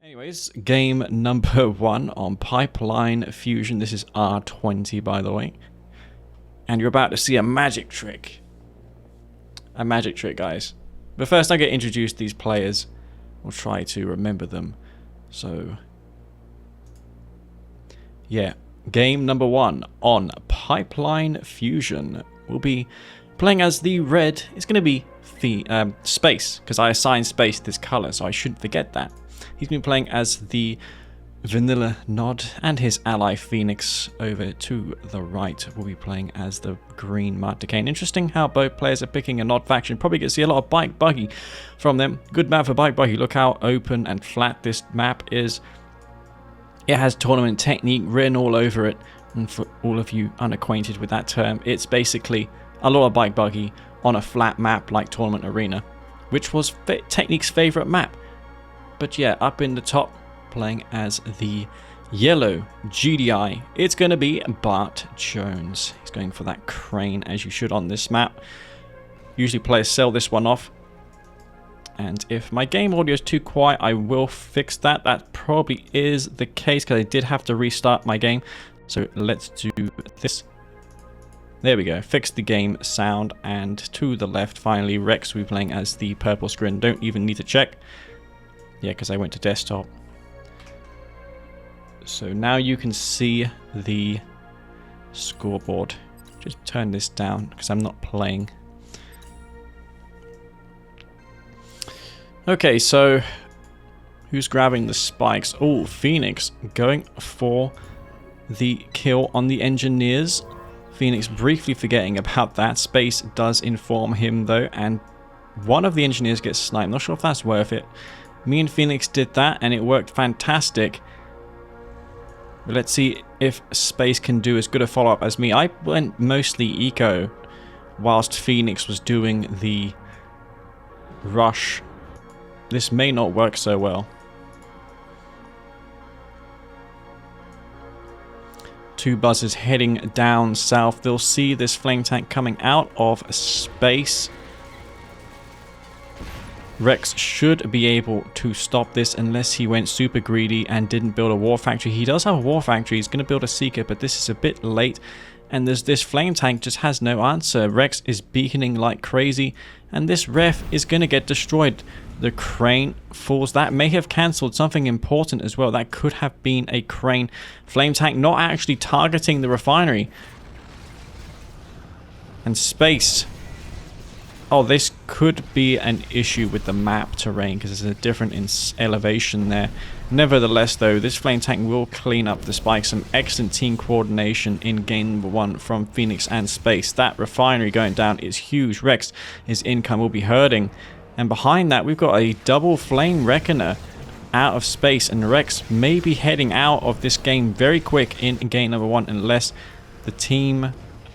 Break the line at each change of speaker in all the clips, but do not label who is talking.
Anyways, game number 1 on Pipeline Fusion. This is R20, by the way. And you're about to see a magic trick. A magic trick, guys. But first, I get introduced these players. We'll try to remember them. So, yeah. Game number 1 on Pipeline Fusion. We'll be playing as the red. It's going to be Space, because I assigned Space this color, so I shouldn't forget that. He's been playing as the Vanilla Nod, and his ally Phoenix over to the right will be playing as the green Kane. Interesting how both players are picking a Nod faction. Probably going to see a lot of Bike Buggy from them. Good map for Bike Buggy. Look how open and flat this map is. It has tournament technique written all over it. And for all of you unacquainted with that term, it's basically a lot of Bike Buggy on a flat map like Tournament Arena, which was Technique's favorite map. But yeah, up in the top, playing as the yellow GDI, it's going to be BartJones. He's going for that crane, as you should on this map. Usually players sell this one off. And if my game audio is too quiet, I will fix that. That probably is the case, because I did have to restart my game. So let's do this. There we go. Fix the game sound. And to the left, finally, Rex will be playing as the purple screen. Don't even need to check. Yeah, because I went to desktop. So now you can see the scoreboard. Just turn this down because I'm not playing. Okay, so who's grabbing the spikes? Oh, Phoenix going for the kill on the engineers. Phoenix briefly forgetting about that. Space does inform him though, and one of the engineers gets sniped. Not sure if that's worth it. Me and Phoenix did that, and it worked fantastic. But let's see if Space can do as good a follow-up as me. I went mostly eco, whilst Phoenix was doing the rush. This may not work so well. Two buzzers heading down south. They'll see this flame tank coming out of space. Rex should be able to stop this unless he went super greedy and didn't build a war factory. He does have a war factory. He's going to build a seeker, but this is a bit late. And this flame tank just has no answer. Rex is beaconing like crazy, and this ref is going to get destroyed. The crane falls. That may have cancelled something important as well. That could have been a crane. Flame tank not actually targeting the refinery. And Space. Oh, this could be an issue with the map terrain because there's a different elevation there. Nevertheless, though, this flame tank will clean up the spike. Some excellent team coordination in game number 1 from Phoenix and Space. That refinery going down is huge. Rex, his income will be hurting. And behind that, we've got a double flame reckoner out of space. And Rex may be heading out of this game very quick in game number 1 unless the team...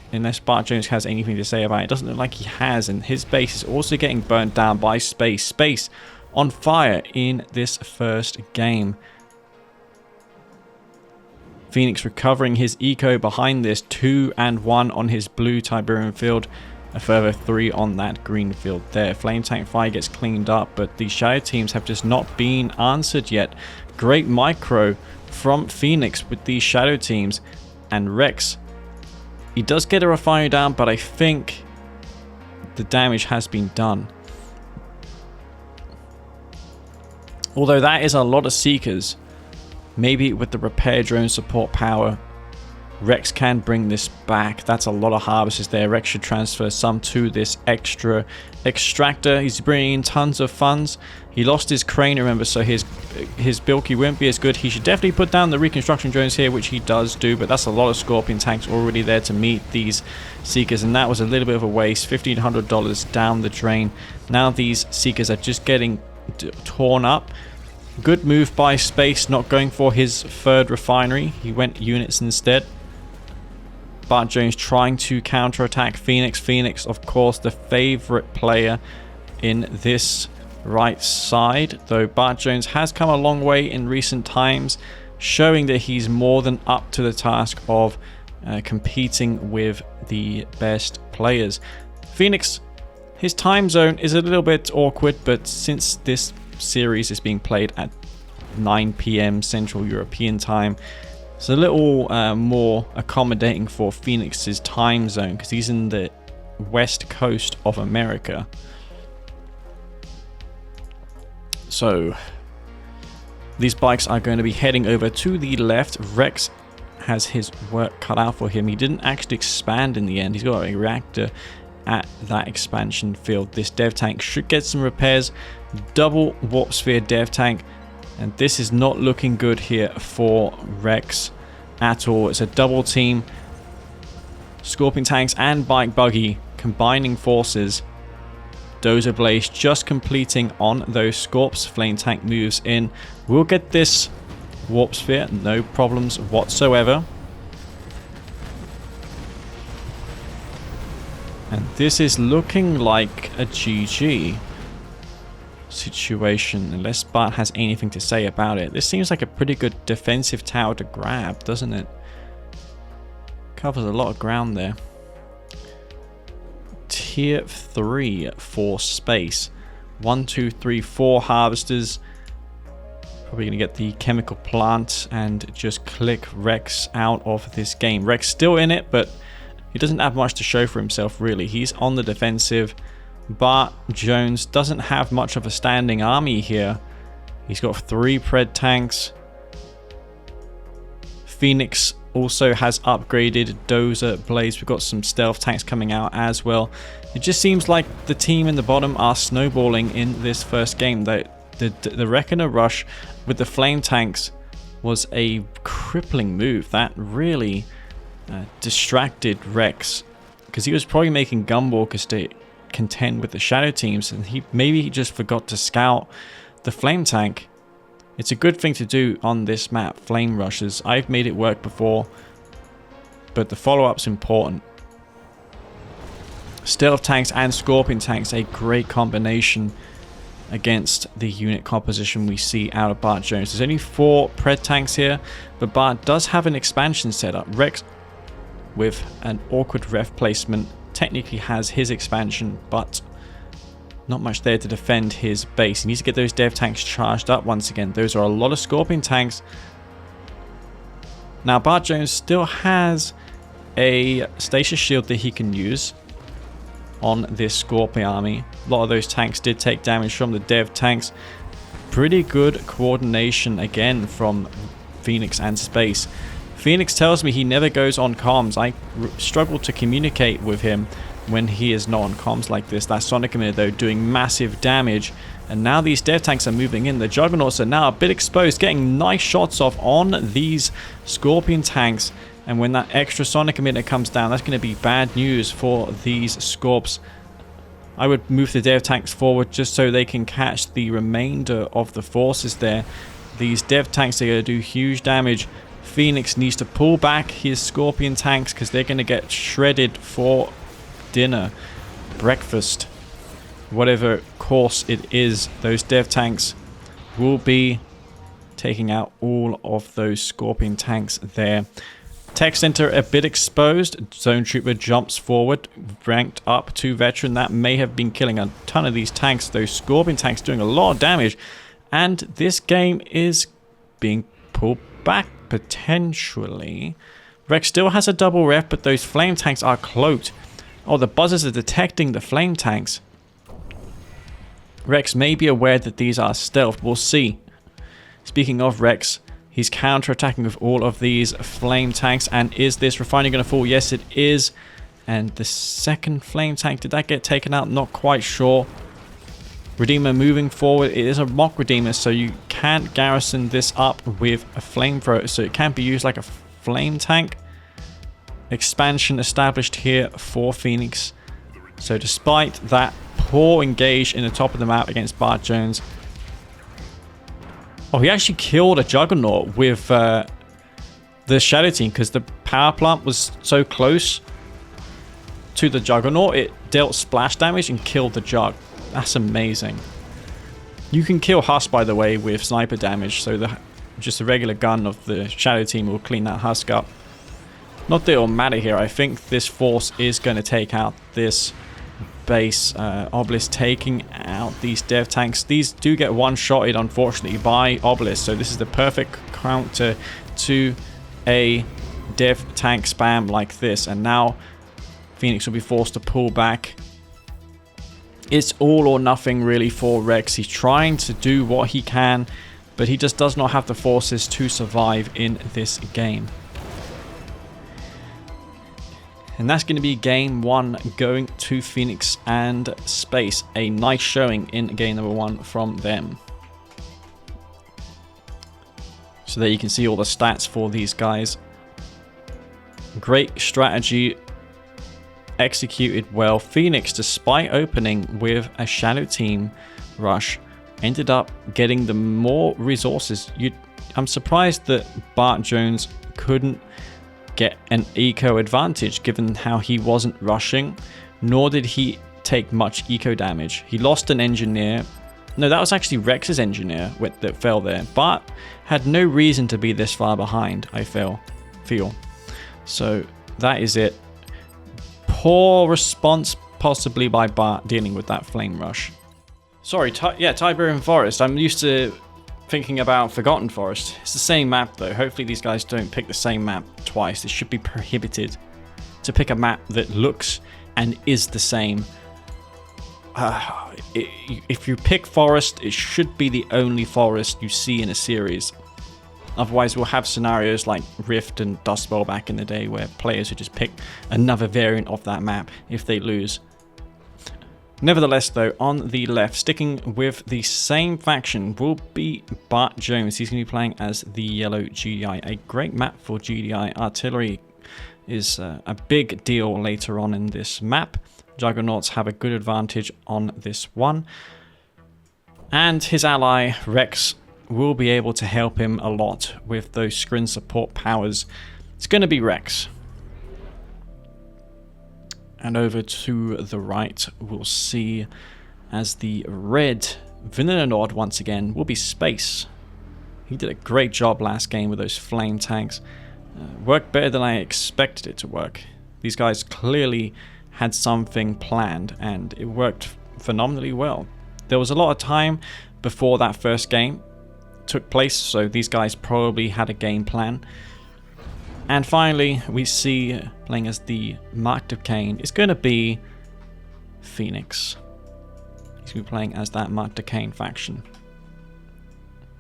Unless BartJones has anything to say about it. It doesn't look like he has, and his base is also getting burnt down by Space. Space on fire in this first game. Phoenix recovering his eco behind this. 2 and 1 on his blue Tiberian field. A further 3 on that green field there. Flame tank fire gets cleaned up, but the shadow teams have just not been answered yet. Great micro from Phoenix with these shadow teams, and Rex. He does get a refinery down, but I think the damage has been done. Although that is a lot of seekers. Maybe with the repair drone support power, Rex can bring this back. That's a lot of harvesters there. Rex should transfer some to this extra extractor. He's bringing in tons of funds. He lost his crane, remember, so his bilky won't be as good. He should definitely put down the reconstruction drones here, which he does do, but that's a lot of Scorpion tanks already there to meet these seekers, and that was a little bit of a waste. $1,500 down the drain. Now these seekers are just getting torn up. Good move by Space, not going for his third refinery. He went units instead. BartJones trying to counterattack Phoenix. Phoenix, of course, the favorite player in this right side, though BartJones has come a long way in recent times, showing that he's more than up to the task of competing with the best players. Phoenix, his time zone is a little bit awkward, but since this series is being played at 9 p.m. Central European time. It's a little more accommodating for Phoenix's time zone because he's in the west coast of America. So these bikes are going to be heading over to the left. Rex has his work cut out for him. He didn't actually expand in the end. He's got a reactor at that expansion field. This dev tank should get some repairs. Double warp sphere dev tank, and this is not looking good here for Rex at all. It's a double team. Scorpion tanks and bike buggy combining forces. Dozer Blaze just completing on those Scorps. Flame tank moves in. We'll get this warp sphere, no problems whatsoever. And this is looking like a GG situation, unless Bart has anything to say about it. This seems like a pretty good defensive tower to grab, doesn't it? Covers a lot of ground there. Tier 3 for space. 1, 2, 3, 4 harvesters. Probably going to get the chemical plant and just click Rex out of this game. Rex still in it, but he doesn't have much to show for himself, really. He's on the defensive. BartJones doesn't have much of a standing army here. He's got 3 pred tanks. Phoenix also has upgraded Dozer Blaze. We've got some stealth tanks coming out as well. It just seems like the team in the bottom are snowballing in this first game. The Reckoner rush with the flame tanks was a crippling move. That really distracted Rex, because he was probably making gunwalkers to contend with the shadow teams, and maybe he just forgot to scout the flame tank. It's a good thing to do on this map, flame rushes. I've made it work before, but the follow-up's important. Stealth tanks and scorpion tanks, a great combination against the unit composition we see out of BartJones. There's only 4 pred tanks here, but Bart does have an expansion set up. Rex, with an awkward ref placement, technically has his expansion, but not much there to defend his base. He needs to get those dev tanks charged up once again. Those are a lot of scorpion tanks. Now BartJones still has a stasis shield that he can use on this scorpion army. A lot of those tanks did take damage from the dev tanks. Pretty good coordination again from Phoenix and Space. Phoenix tells me he never goes on comms. I struggle to communicate with him when he is not on comms like this. That Sonic emitter though doing massive damage, and now these dev tanks are moving in. The Juggernauts are now a bit exposed, getting nice shots off on these Scorpion tanks, and when that extra Sonic emitter comes down, that's going to be bad news for these Scorps. I would move the dev tanks forward just so they can catch the remainder of the forces there. These dev tanks are going to do huge damage. Phoenix needs to pull back his Scorpion tanks because they're going to get shredded for dinner, breakfast, whatever course it is. Those dev tanks will be taking out all of those Scorpion tanks there. Tech center a bit exposed. Zone trooper jumps forward, ranked up to veteran. That may have been killing a ton of these tanks. Those Scorpion tanks doing a lot of damage, and this game is being pulled back potentially. Rex still has a double ref, but those flame tanks are cloaked. Oh, the buzzers are detecting the flame tanks. Rex may be aware that these are stealth. We'll see. Speaking of Rex, he's counter-attacking with all of these flame tanks. And is this refinery going to fall? Yes, it is. And the second flame tank, did that get taken out? Not quite sure. Redeemer moving forward. It is a mock Redeemer, so you can't garrison this up with a flamethrower. So it can't be used like a flame tank. Expansion established here for Phoenix. So despite that poor engage in the top of the map against BartJones. Oh, he actually killed a Juggernaut with the Shadow Team because the power plant was so close to the Juggernaut. It dealt splash damage and killed the Jug. That's amazing. You can kill Husk, by the way, with sniper damage. So just a regular gun of the Shadow Team will clean that Husk up. Not that it'll matter here. I think this force is going to take out this base. Obelisk taking out these dev tanks. These do get one-shotted, unfortunately, by Obelisk. So this is the perfect counter to a dev tank spam like this. And now Phoenix will be forced to pull back. It's all or nothing really for Rex. He's trying to do what he can, but he just does not have the forces to survive in this game. And that's going to be game 1 going to Phoenix and Space. A nice showing in game number 1 from them. So there you can see all the stats for these guys. Great strategy. Executed well. Phoenix, despite opening with a shadow team rush, ended up getting the more resources. I'm surprised that BartJones couldn't get an eco advantage given how he wasn't rushing, nor did he take much eco damage. He lost an engineer. No, that was actually Rex's engineer that fell there. Bart had no reason to be this far behind, I feel. So that is it. Poor response possibly by Bart dealing with that flame rush. Sorry, Tiberian Forest. I'm used to thinking about Forgotten Forest. It's the same map though. Hopefully these guys don't pick the same map twice. It should be prohibited to pick a map that looks and is the same. If you pick Forest, it should be the only Forest you see in a series. Otherwise we'll have scenarios like Rift and Dust Bowl back in the day where players would just pick another variant of that map if they lose. Nevertheless though, on the left, sticking with the same faction will be BartJones. He's going to be playing as the yellow GDI. A great map for GDI. Artillery is a big deal later on in this map. Juggernauts have a good advantage on this one. And his ally, Rex, will be able to help him a lot with those screen support powers. It's going to be Rex. And over to the right, we'll see as the red Vanilla Nord once again will be Space. He did a great job last game with those flame tanks. Worked better than I expected it to work. These guys clearly had something planned and it worked phenomenally well. There was a lot of time before that first game took place, so these guys probably had a game plan. And finally, we see playing as the Marked of Kane. It's going to be Phoenix. He's going to be playing as that Marked of Kane faction.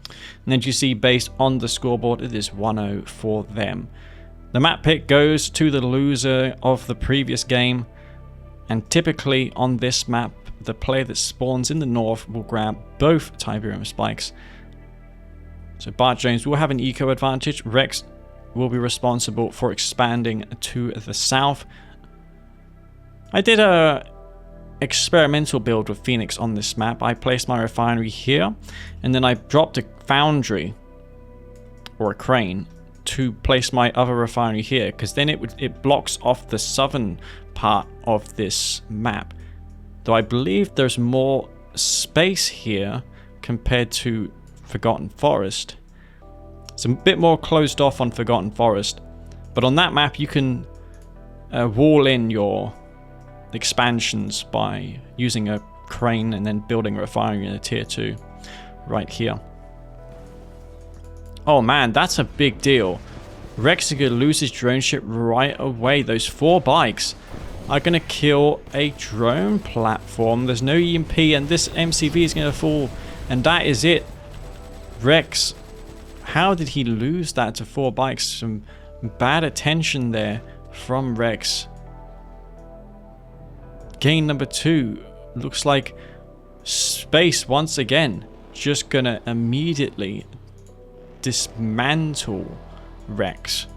And then you see, based on the scoreboard, it is 1-0 for them. The map pick goes to the loser of the previous game. And typically on this map, the player that spawns in the north will grab both Tiberium spikes. So BartJones will have an eco advantage. Rex will be responsible for expanding to the south. I did a experimental build with Phoenix on this map. I placed my refinery here, and then I dropped a foundry or a crane to place my other refinery here, because then it blocks off the southern part of this map. Though I believe there's more space here compared to Forgotten Forest. It's a bit more closed off on Forgotten Forest, but on that map you can wall in your expansions by using a crane and then building a refinery in a tier 2 right here. Oh man, that's a big deal. Rex is going to lose his drone ship right away. Those 4 bikes are going to kill a drone platform. There's no EMP and this MCV is going to fall, and that is it. Rex, how did he lose that to 4 bikes? Some bad attention there from Rex. Game number 2. Looks like Space once again just gonna immediately dismantle Rex.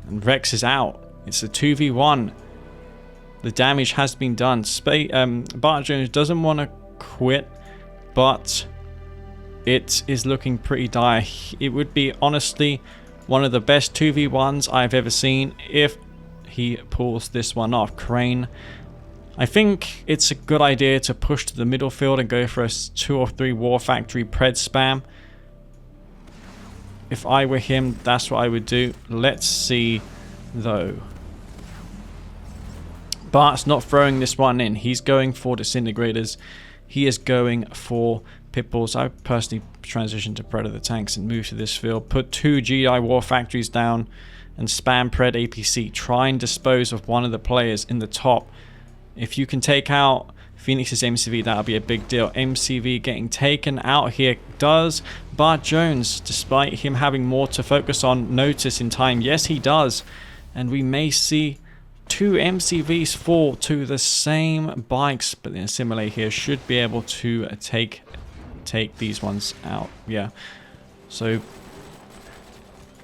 And Rex is out. It's a 2v1. The damage has been done. BartJones doesn't want to quit, but it is looking pretty dire. It would be honestly one of the best 2v1s I've ever seen if he pulls this one off. Crane. I think it's a good idea to push to the middle field and go for a 2 or 3 War Factory pred spam. If I were him, that's what I would do. Let's see though. Bart's not throwing this one in. He's going for disintegrators. He is going for pit bulls. I personally transition to Predator tanks and move to this field. Put 2 GI War Factories down and spam Pred APC. Try and dispose of one of the players in the top. If you can take out Phoenix's MCV, that'll be a big deal. MCV getting taken out here. Does BartJones, despite him having more to focus on, notice in time? Yes, he does. And we may see 2 MCVs fall to the same bikes, but the Assimilate here should be able to take these ones out. Yeah. So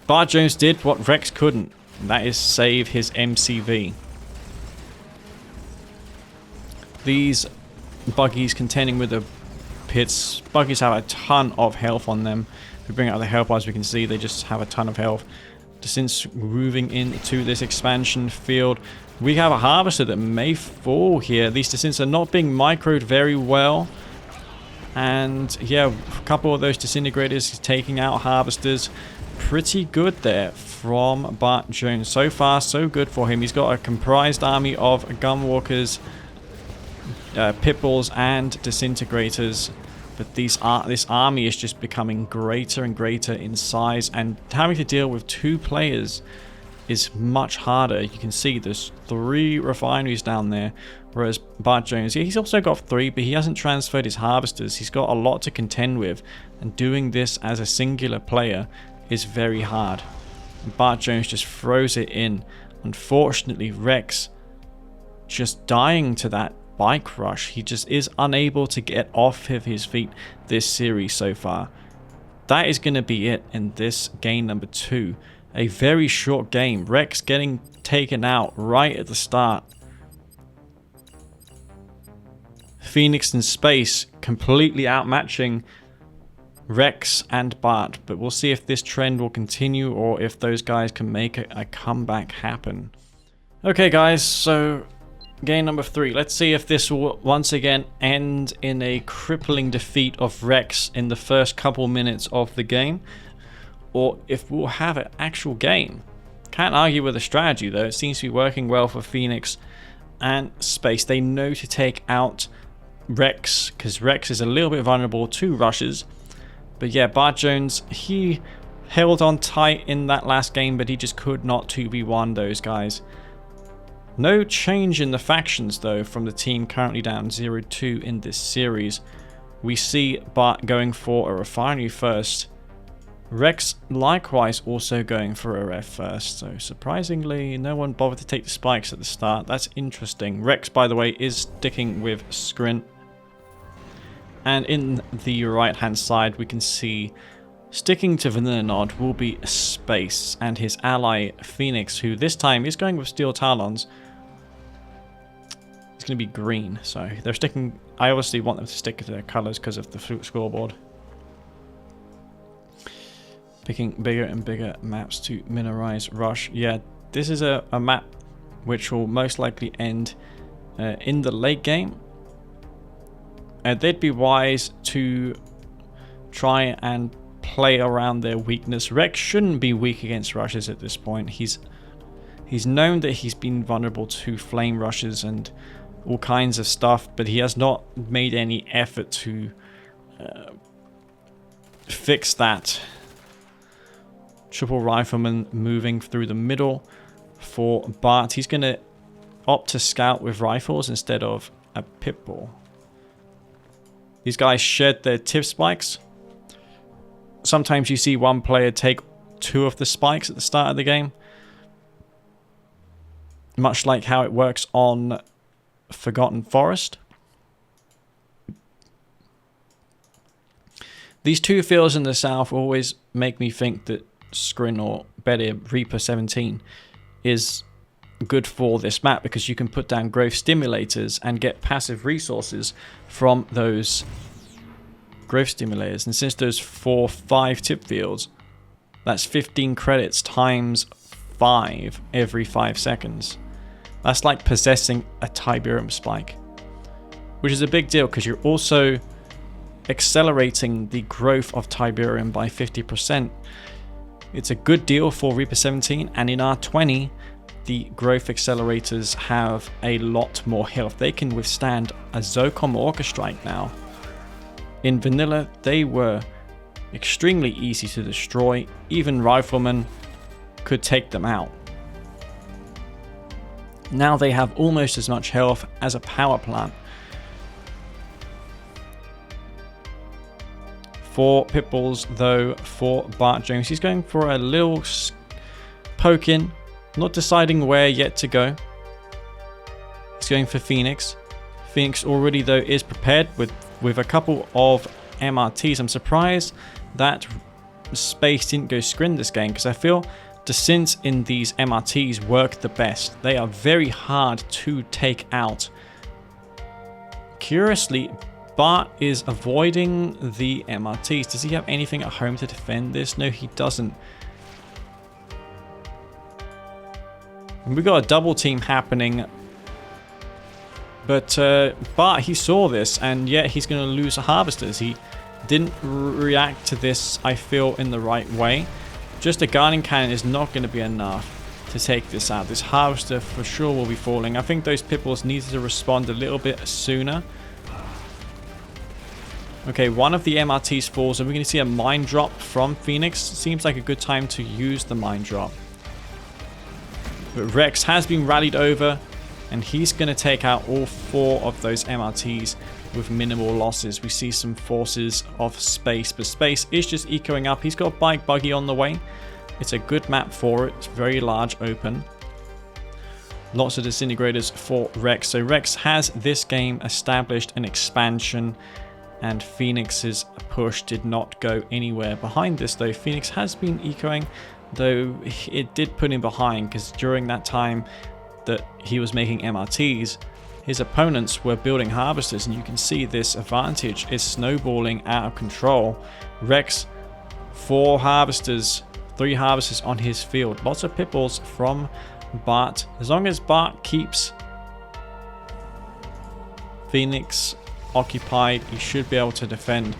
BartJones did what Rex couldn't, and that is save his MCV. These buggies contending with the pits. Buggies have a ton of health on them. If we bring out the health bars, we can see they just have a ton of health. Since moving into this expansion field, we have a harvester that may fall here. These descents are not being microed very well. And yeah, a couple of those disintegrators taking out harvesters. Pretty good there from BartJones. So far, so good for him. He's got a comprised army of gunwalkers, pit bulls, and disintegrators. But this army is just becoming greater and greater in size, and having to deal with 2 players is much harder. You can see there's 3 refineries down there, whereas BartJones, yeah, he's also got 3, but he hasn't transferred his harvesters. He's got a lot to contend with, and doing this as a singular player is very hard. BartJones just throws it in. Unfortunately, Rex just dying to that bike rush. He just is unable to get off of his feet this series so far. That is going to be it in this game number 2. A very short game. Rex getting taken out right at the start. Phoenix and Space completely outmatching Rex and Bart, but we'll see if this trend will continue or if those guys can make a comeback happen. Okay guys, so game number 3. Let's see if this will once again end in a crippling defeat of Rex in the first couple minutes of the game, or if we'll have an actual game. Can't argue with the strategy though. It seems to be working well for Phoenix and Space. They know to take out Rex because Rex is a little bit vulnerable to rushes. But yeah, BartJones, he held on tight in that last game, but he just could not 2v1 those guys. No change in the factions though from the team currently down 0-2 in this series. We see Bart going for a refinery first. Rex likewise also going for a ref first. So surprisingly, no one bothered to take the spikes at the start. That's interesting. Rex, by the way, is sticking with Scrint. And in the right hand side we can see sticking to Vanilla Nod will be Space and his ally Phoenix, who this time is going with Steel Talons. It's going to be green, so they're sticking. I obviously want them to stick to their colors because of the scoreboard. Picking bigger and bigger maps to minimize rush. Yeah, this is a map which will most likely end in the late game. They'd be wise to try and play around their weakness. Rex shouldn't be weak against rushes at this point. He's known that he's been vulnerable to flame rushes and all kinds of stuff, but he has not made any effort to fix that. Triple Rifleman moving through the middle for Bart. He's going to opt to scout with rifles instead of a pit bull. These guys shed their tip spikes. Sometimes you see one player take 2 of the spikes at the start of the game. Much like how it works on Forgotten Forest. These 2 fields in the south always make me think that Scrin, or better Reaper 17, is good for this map because you can put down growth stimulators and get passive resources from those growth stimulators. And since there's 5 tip fields, that's 15 credits times 5 every 5 seconds. That's like possessing a Tiberium spike, which is a big deal because you're also accelerating the growth of Tiberium by 50%. It's a good deal for Reaper 17, and in R20, the growth accelerators have a lot more health. They can withstand a Zocom Orca Strike now. In vanilla, they were extremely easy to destroy. Even riflemen could take them out. Now they have almost as much health as a power plant. 4 pit bulls though for BartJones. He's going for a little poke in, not deciding where yet to go. He's going for Phoenix. Phoenix already though is prepared with a couple of MRTs. I'm surprised that space didn't go scrim this game, because I feel descents in these MRTs work the best. They are very hard to take out. Curiously, Bart is avoiding the MRTs. Does he have anything at home to defend this? No, he doesn't. And we got a double team happening. But Bart, he saw this, and yet he's going to lose harvesters. He didn't react to this, I feel, in the right way. Just a guarding cannon is not going to be enough to take this out. This harvester for sure will be falling. I think those pit bulls needed to respond a little bit sooner. Okay, one of the MRTs falls, and we're going to see a mine drop from Phoenix. Seems like a good time to use the mine drop. But Rex has been rallied over, and he's going to take out all 4 of those MRTs with minimal losses. We see some forces of space, but space is just ecoing up. He's got a bike buggy on the way. It's a good map for it. It's very large, open. Lots of disintegrators for Rex. So Rex has this game established an expansion, and Phoenix's push did not go anywhere. Behind this though, Phoenix has been ecoing, though it did put him behind, because during that time that he was making MRTs, his opponents were building harvesters, and you can see this advantage is snowballing out of control. Rex, 4 harvesters, 3 harvesters on his field. Lots of pit bulls from Bart. As long as Bart keeps Phoenix occupied, he should be able to defend.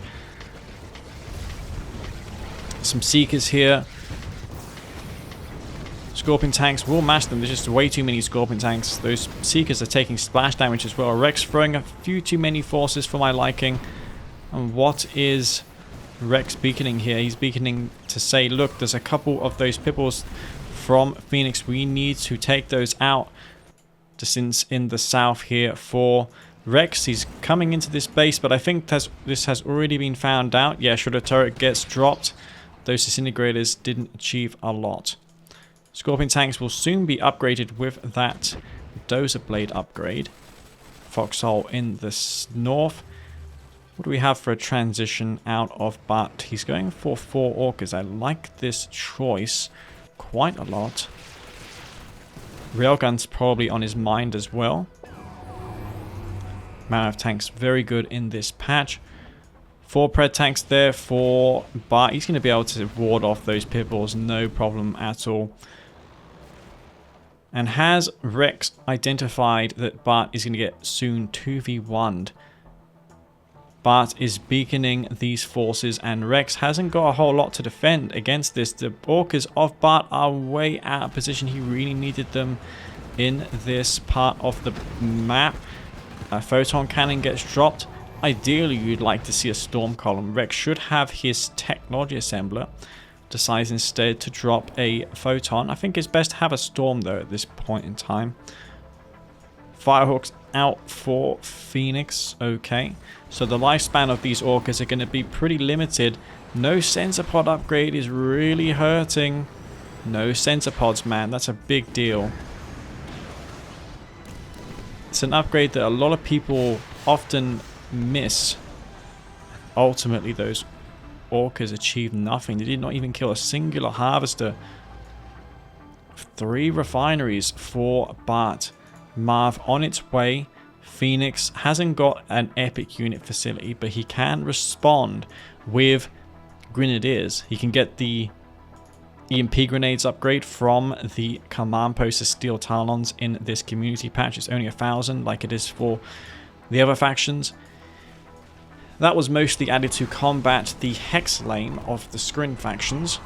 Some Seekers here. Scorpion tanks will match them. There's just way too many Scorpion tanks. Those Seekers are taking splash damage as well. Rex throwing a few too many forces for my liking. And what is Rex beaconing here? He's beaconing to say, look, there's a couple of those pit bulls from Phoenix. We need to take those out. Since in the south here for Rex, he's coming into this base, but I think this has already been found out. Yeah, should a turret gets dropped, those disintegrators didn't achieve a lot. Scorpion tanks will soon be upgraded with that dozer blade upgrade. Foxhole in the north. What do we have for a transition out of Bart? He's going for 4 orcas. I like this choice quite a lot. Railgun's probably on his mind as well. Amount of tanks very good in this patch. 4 pred tanks there for Bart. He's going to be able to ward off those pit bulls, no problem at all. And has Rex identified that Bart is going to get soon 2v1'd? Bart is beaconing these forces, and Rex hasn't got a whole lot to defend against this. The orcas of Bart are way out of position. He really needed them in this part of the map. A photon cannon gets dropped. Ideally, you'd like to see a storm column. Rex should have his technology assembler. Decides instead to drop a photon. I think it's best to have a storm though at this point in time. Firehawks out for Phoenix. Okay, so the lifespan of these orcas are going to be pretty limited. No sensor pod upgrade is really hurting. No sensor pods, man. That's a big deal. It's an upgrade that a lot of people often miss. Ultimately, those orcas achieved nothing. They did not even kill a singular harvester. 3 refineries for Bart. Marv on its way. Phoenix hasn't got an epic unit facility, but he can respond with grenadiers. He can get the EMP grenades upgrade from the command post of Steel Talons in this community patch. It's only 1,000 like it is for the other factions. That was mostly added to combat the Hex lane of the Scrin factions.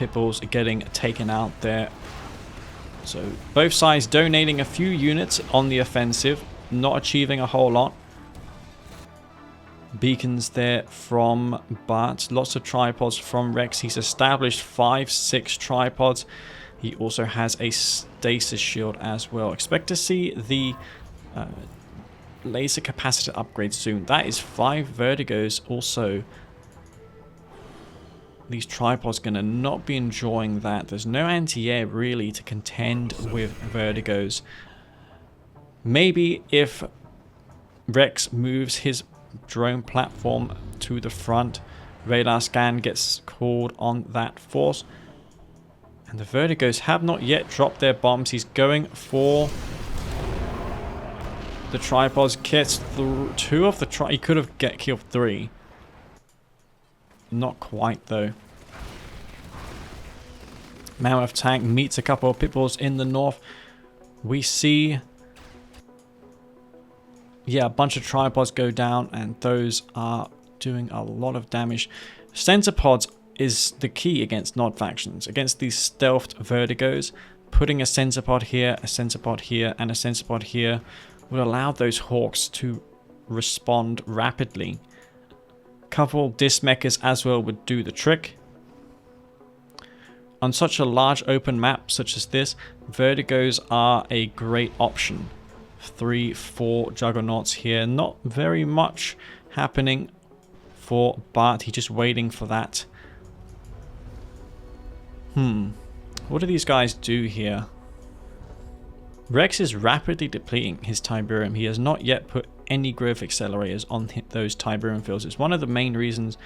pit bulls are getting taken out there. So both sides donating a few units on the offensive, not achieving a whole lot. Beacons there from Bart. Lots of tripods from Rex. He's established 5-6 tripods. He also has a stasis shield as well. Expect to see the laser capacitor upgrade soon. That is 5 vertigos. Also, these tripods going to not be enjoying that. There's no anti-air really to contend with vertigos. Maybe if Rex moves his drone platform to the front, radar scan gets called on that force. And the vertigos have not yet dropped their bombs. He's going for the tripods. Gets 2 of the he could have killed 3. Not quite though. Mammoth tank meets a couple of pit bulls in the north. We see, yeah, a bunch of tripods go down, and those are doing a lot of damage. Centipods is the key against Nod factions. Against these stealthed vertigos, putting a centipod here, a centipod here, and a centipod here would allow those hawks to respond rapidly. Couple disc mechas as well would do the trick. On such a large open map such as this, vertigos are a great option. 3-4 juggernauts here. Not very much happening for Bart. He's just waiting for that. What do these guys do here? Rex is rapidly depleting his Tiberium. He has not yet put any growth accelerators on those Tiberium fields. It's one of the main reasons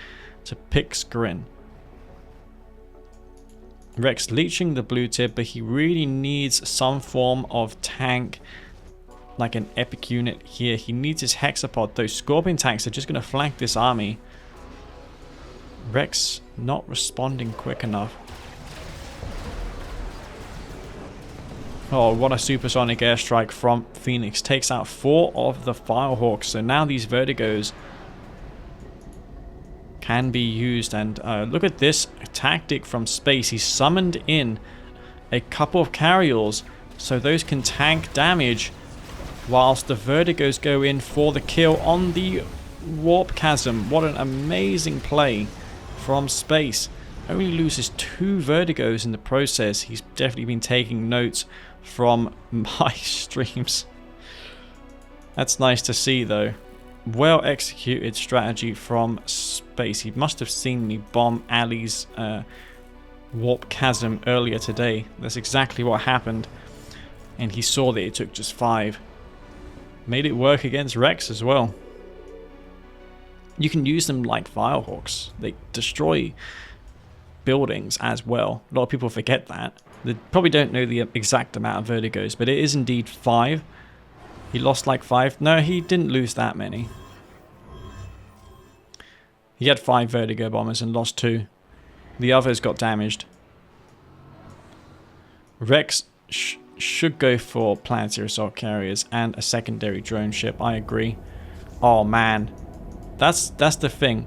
to pick Skrin. Rex leeching the blue tip, but he really needs some form of tank, like an epic unit here. He needs his hexapod. Those scorpion tanks are just going to flank this army. Rex not responding quick enough. Oh, what a supersonic airstrike from Phoenix. Takes out 4 of the Firehawks. So now these vertigos can be used. And look at this tactic from space. He's summoned in a couple of carryalls so those can tank damage, whilst the vertigos go in for the kill on the warp chasm. What an amazing play from space. Only loses 2 vertigos in the process. He's definitely been taking notes from my streams. That's nice to see though. Well executed strategy from space. He must have seen me bomb Ali's warp chasm earlier today. That's exactly what happened. And he saw that it took just 5. Made it work against Rex as well. You can use them like Firehawks. They destroy buildings as well. A lot of people forget that. They probably don't know the exact amount of vertigos, but it is indeed 5. He lost like 5. No, he didn't lose that many. He had 5 vertigo bombers and lost 2. The others got damaged. Rex should go for planetary assault carriers and a secondary drone ship. I agree. Oh man, that's the thing.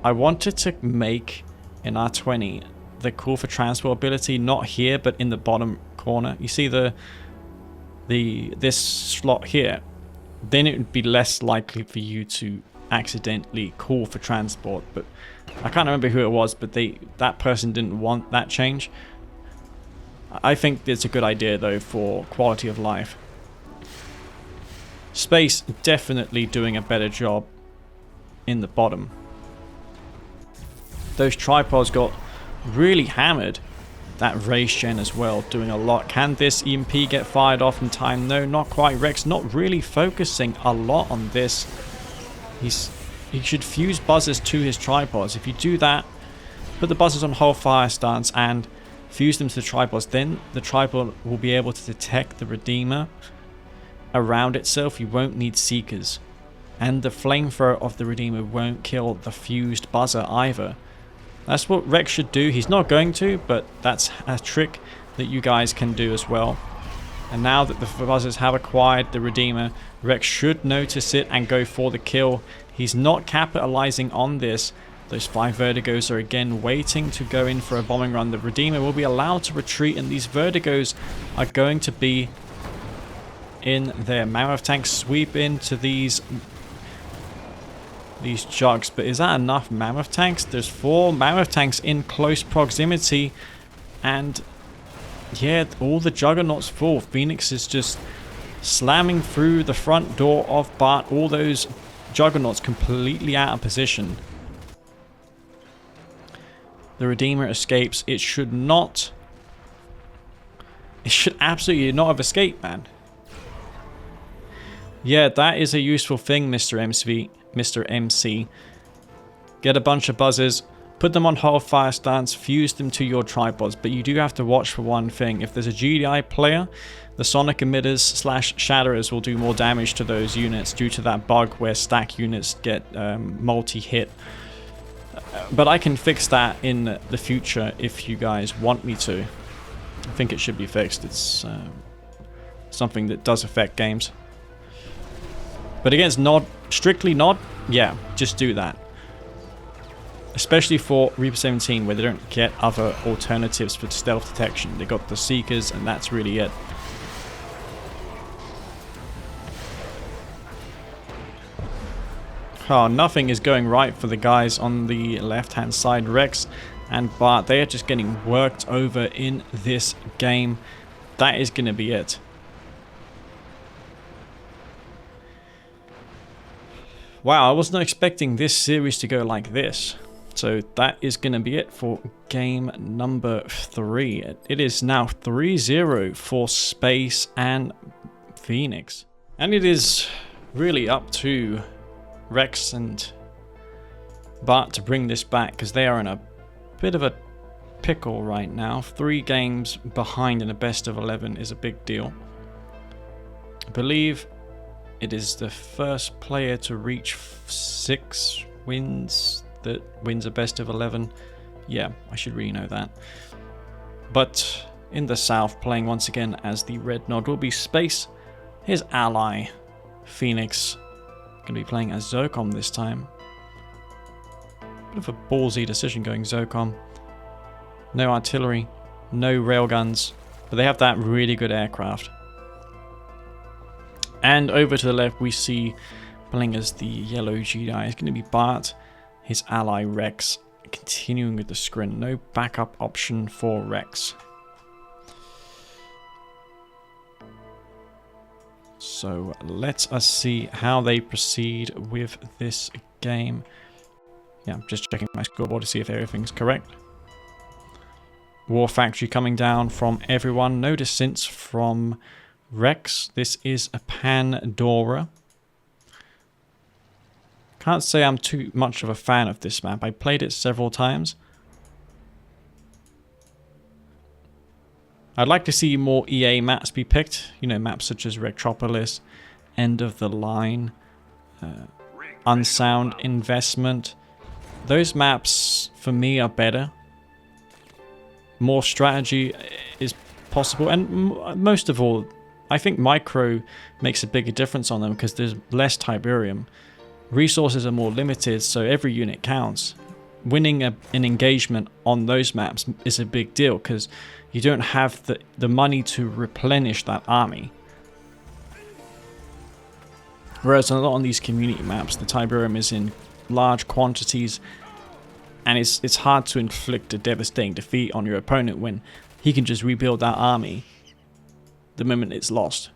I wanted to make an R20 the call for transport ability, not here but in the bottom corner. You see this slot here, then it would be less likely for you to accidentally call for transport. But I can't remember who it was, but that person didn't want that change. I think it's a good idea though for quality of life. Space definitely doing a better job in the bottom. Those tripods got really hammered. That race gen as well, doing a lot. Can this EMP get fired off in time? No, not quite. Rex not really focusing a lot on this. He should fuse buzzers to his tripods. If you do that, put the buzzers on hold fire stance and fuse them to the tripods, then the tripod will be able to detect the Redeemer around itself. You won't need seekers. And the flamethrower of the Redeemer won't kill the fused buzzer either. That's what Rex should do. He's not going to, but that's a trick that you guys can do as well. And now that the buzzers have acquired the Redeemer, Rex should notice it and go for the kill. He's not capitalizing on this. Those 5 Vertigos are again waiting to go in for a bombing run. The Redeemer will be allowed to retreat, and these Vertigos are going to be in their Mammoth tanks. Sweep into these jugs. But is that enough Mammoth tanks? There's 4 Mammoth tanks in close proximity, and yeah, all the Juggernauts full. Phoenix is just slamming through the front door of Bart. All those Juggernauts completely out of position. The Redeemer escapes. It should absolutely not have escaped, man. Yeah, that is a useful thing, Mr. MC. Get a bunch of buzzers, put them on hold fire stance, fuse them to your tripods. But you do have to watch for one thing. If there's a GDI player, the sonic emitters / shatterers will do more damage to those units due to that bug where stack units get multi-hit. But I can fix that in the future if you guys want me to. I think it should be fixed. It's something that does affect games. But against Nod, strictly Nod, yeah, just do that. Especially for Reaper 17, where they don't get other alternatives for stealth detection. They got the Seekers, and that's really it. Oh, nothing is going right for the guys on the left-hand side. Rex and Bart, they are just getting worked over in this game. That is going to be it. Wow, I was not expecting this series to go like this. So that is going to be it for game number 3. It is now 3-0 for Space and Phoenix. And it is really up to Rex and Bart to bring this back, because they are in a bit of a pickle right now. 3 games behind in a best of 11 is a big deal. I believe it is the first player to reach 6 wins that wins a best of 11. Yeah, I should really know that. But in the south, playing once again as the red nod will be Space. His ally, Phoenix, going to be playing as Zocom this time. Bit of a ballsy decision going Zocom. No artillery, no railguns, but they have that really good aircraft. And over to the left we see playing as the yellow GDI. It's going to be Bart, his ally Rex, continuing with the screen. No backup option for Rex. So let us see how they proceed with this game. Yeah, I'm just checking my scoreboard to see if everything's correct. War Factory coming down from everyone. No dissents from Rex. This is a Pandora. Can't say I'm too much of a fan of this map. I played it several times. I'd like to see more EA maps be picked. You know, maps such as Retropolis, End of the Line, Unsound Investment. Those maps, for me, are better. More strategy is possible. And most of all, I think Micro makes a bigger difference on them because there's less Tiberium. Resources are more limited, so every unit counts. Winning an engagement on those maps is a big deal because you don't have the money to replenish that army. Whereas a lot on these community maps, the Tiberium is in large quantities, and it's hard to inflict a devastating defeat on your opponent when he can just rebuild that army the moment it's lost.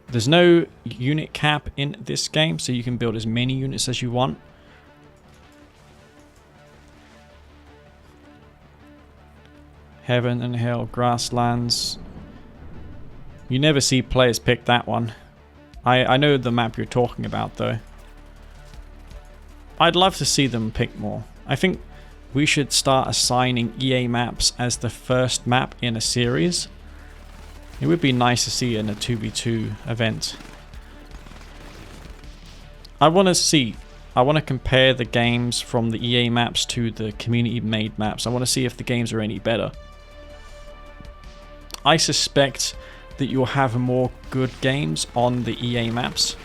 There's no unit cap in this game, so you can build as many units as you want. Heaven and Hell, Grasslands. You never see players pick that one. I know the map you're talking about, though. I'd love to see them pick more. I think we should start assigning EA maps as the first map in a series. It would be nice to see in a 2v2 event. I want to compare the games from the EA maps to the community made maps. I want to see if the games are any better. I suspect that you'll have more good games on the EA maps.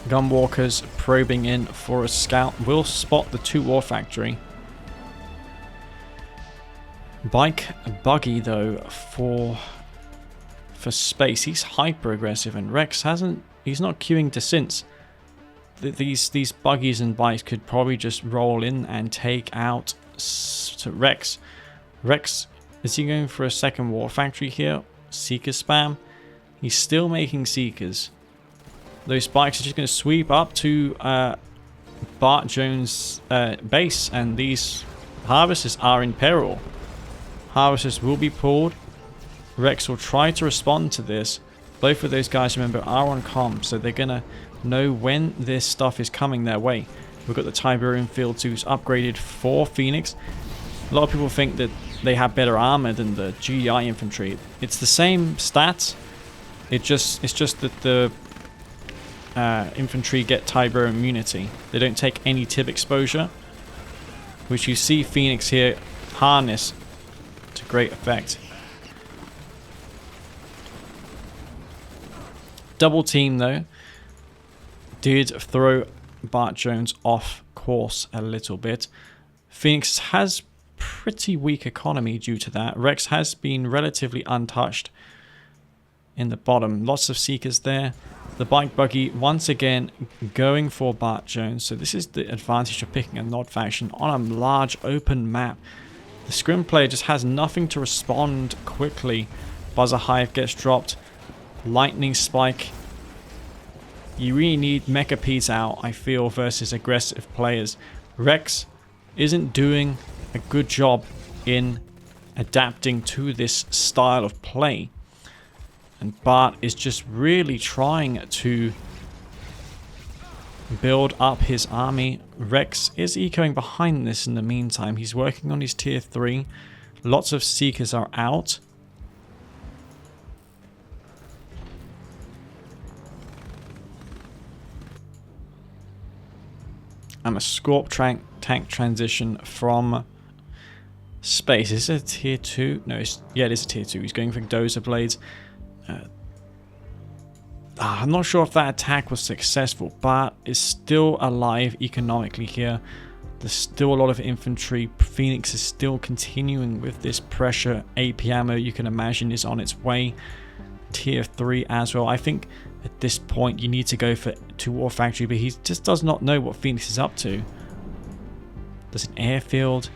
Gunwalkers probing in for a scout. Will spot the 2 War Factory. Bike buggy though for space. He's hyper aggressive, and Rex he's not queuing to since. These buggies and bikes could probably just roll in and take out to Rex. Rex, is he going for a second War Factory here? Seeker spam. He's still making Seekers. Those bikes are just going to sweep up to BartJones' base, and these harvesters are in peril. Harvesters will be pulled. Rex will try to respond to this. Both of those guys, remember, are on comm, so they're going to know when this stuff is coming their way. We've got the Tiberium Field 2s upgraded for Phoenix. A lot of people think that they have better armor than the GI infantry. It's the same stats. It's just that the infantry get Tiberium immunity. They don't take any tib exposure, which you see Phoenix here harness to great effect. Double team though did throw BartJones off course a little bit. Phoenix has pretty weak economy due to that. Rex has been relatively untouched in the bottom. Lots of Seekers there. The bike buggy once again going for BartJones. So this is the advantage of picking a Nod faction on a large open map. The Scrim player just has nothing to respond quickly. Buzzer Hive gets dropped. Lightning Spike. You really need Mecha Pete out, I feel, versus aggressive players. Rex isn't doing a good job in adapting to this style of play. And Bart is just really trying to build up his army. Rex is ecoing behind this in the meantime. He's working on his tier 3. Lots of Seekers are out. And a Scorp tank transition from space. Is it a tier 2? No, yeah, it is a tier 2. He's going for Dozer Blades. I'm not sure if that attack was successful. Bart is still alive economically here. There's still a lot of infantry. Phoenix is still continuing with this pressure. AP ammo, you can imagine, is on its way. Tier 3 as well. I think at this point you need to go for 2 War Factory, but he just does not know what Phoenix is up to. There's an airfield,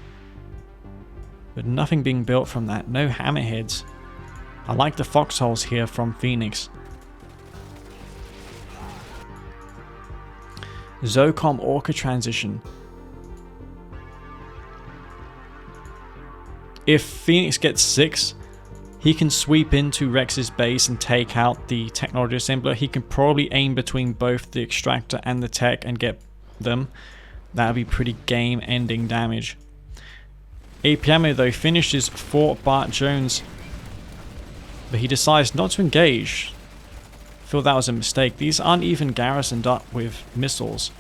but nothing being built from that. No hammerheads. I like the foxholes here from Phoenix. Zocom Orca transition. If Phoenix gets 6, he can sweep into Rex's base and take out the technology assembler. He can probably aim between both the extractor and the tech and get them. That would be pretty game-ending damage. AP ammo though finishes for BartJones, but he decides not to engage. I feel that was a mistake. These aren't even garrisoned up with missiles.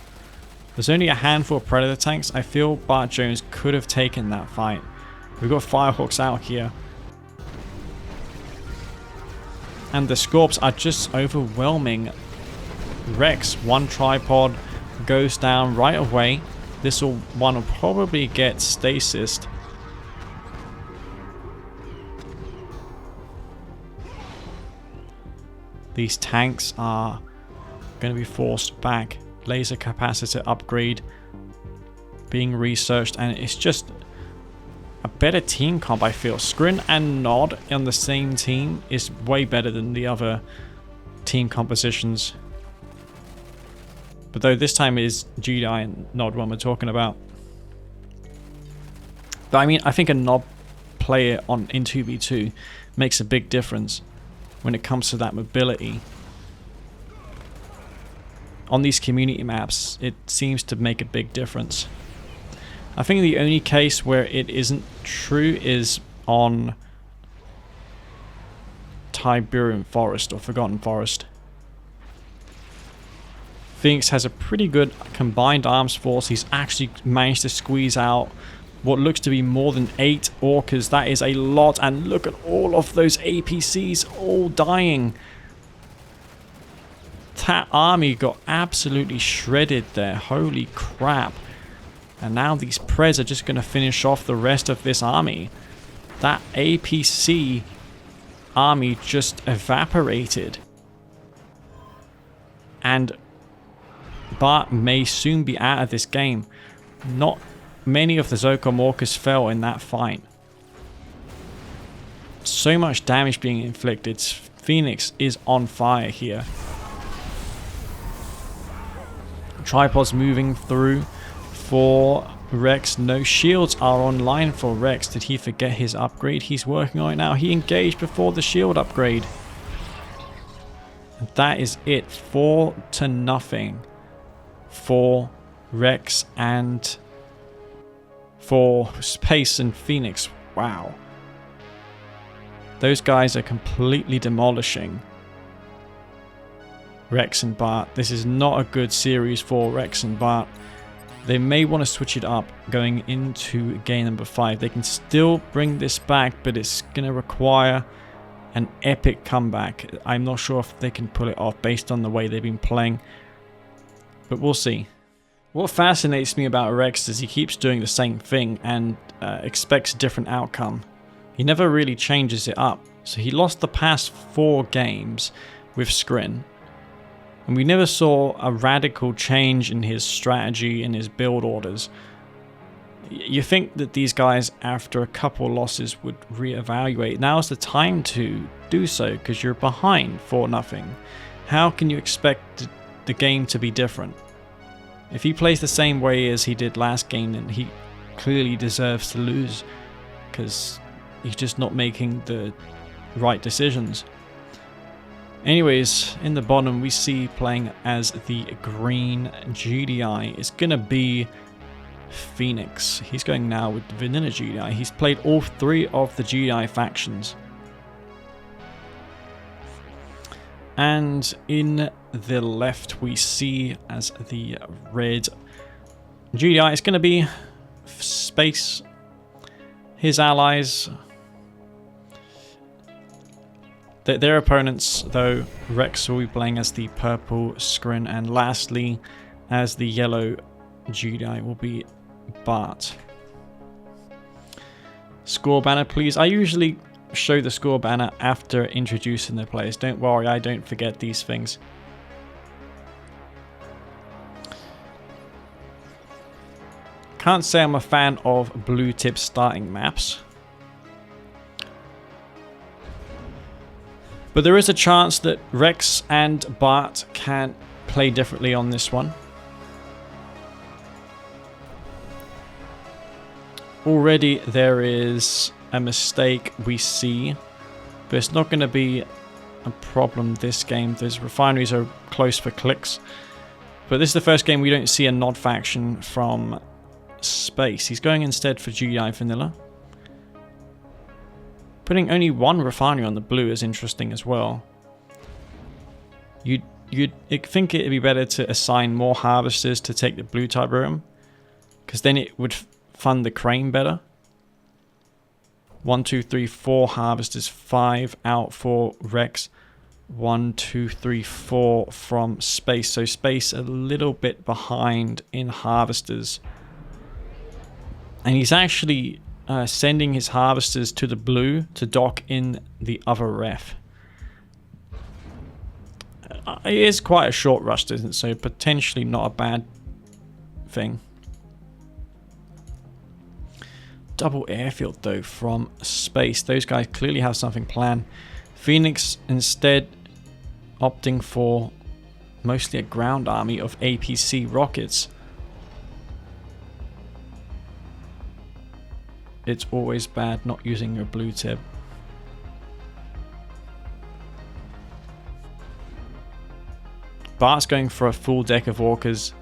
There's only a handful of Predator tanks. I feel BartJones could have taken that fight. We've got Firehawks out here. And the Scorps are just overwhelming Rex. One tripod goes down right away. This one will probably get stasised. These tanks are going to be forced back. Laser capacitor upgrade being researched, and it's just a better team comp, I feel. Scrin and Nod on the same team is way better than the other team compositions. But though this time it is GDI and Nod one we're talking about. But I mean, I think a Nod player in 2v2 makes a big difference when it comes to that mobility. On these community maps, it seems to make a big difference. I think the only case where it isn't true is on Tiberium Forest or Forgotten Forest. Phoenix has a pretty good combined arms force. He's actually managed to squeeze out what looks to be more than 8 orcas. That is a lot, and look at all of those APCs all dying. That army got absolutely shredded there. Holy crap. And now these Prez are just going to finish off the rest of this army. That APC army just evaporated. And Bart may soon be out of this game. Not many of the Zokomorkas fell in that fight. So much damage being inflicted. Phoenix is on fire here. Tripods moving through for Rex. No shields are online for Rex. Did he forget his upgrade? He's working on it now. He engaged before the shield upgrade. And that is it. 4-0 for Rex and for Space and Phoenix. Wow. Those guys are completely demolishing Rex and Bart. This is not a good series for Rex and Bart. They may want to switch it up going into game number 5. They can still bring this back, but it's going to require an epic comeback. I'm not sure if they can pull it off based on the way they've been playing, but we'll see. What fascinates me about Rex is he keeps doing the same thing and expects a different outcome. He never really changes it up. So he lost the past 4 games with Skrin. And we never saw a radical change in his strategy and his build orders. You think that these guys, after a couple losses, would reevaluate. Now's the time to do so because you're behind 4-0. How can you expect the game to be different? If he plays the same way as he did last game, then he clearly deserves to lose because he's just not making the right decisions. Anyways, in the bottom we see playing as the green GDI. It's going to be Phoenix. He's going now with the vanilla GDI. He's played all 3 of the GDI factions. And in the left we see as the red GDI. It's going to be Space. His allies. Their opponents, though, Rex will be playing as the purple Skrin, and lastly, as the yellow GDI will be Bart. Score banner, please. I usually show the score banner after introducing the players. Don't worry, I don't forget these things. Can't say I'm a fan of blue tip starting maps. But there is a chance that Rex and Bart can play differently on this one. Already there is a mistake we see, but it's not going to be a problem this game. Those refineries are close for clicks. But this is the first game we don't see a nod faction from Space. He's going instead for GDI Vanilla. Putting only 1 refinery on the blue is interesting as well. You'd think it'd be better to assign more harvesters to take the blue type room, because then it would fund the crane better. 1, 2, 3, 4 harvesters, 5 out for Rex. 1, 2, 3, 4 from Space. So Space a little bit behind in harvesters. And he's actually sending his harvesters to the blue to dock in the other ref. It is quite a short rush distance, so potentially not a bad thing. Double airfield though from Space. Those guys clearly have something planned. Phoenix instead opting for mostly a ground army of APC rockets. It's always bad not using your blue tip. Bart's going for a full deck of orcas.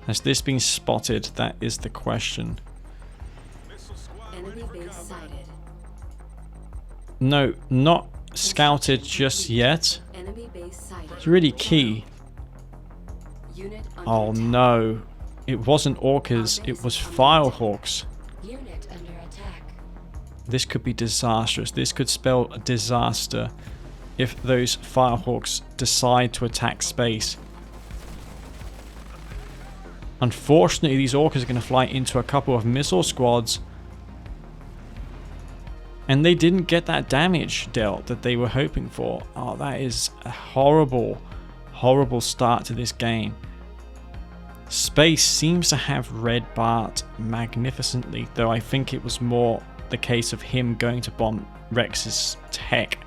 Has this been spotted? That is the question.
Enemy base sighted.
No, not scouted just yet.
Enemy base sighted.
It's really key.
Unit under
Oh
attack.
no, it wasn't orcas, it was firehawks.
Unit under attack.
This could be disastrous. This could spell a disaster if those firehawks decide to attack Space. Unfortunately, these orcas are going to fly into a couple of missile squads. And they didn't get that damage dealt that they were hoping for. Oh, that is a horrible, horrible start to this game. Space seems to have read Bart magnificently, though I think it was more the case of him going to bomb Rex's tech.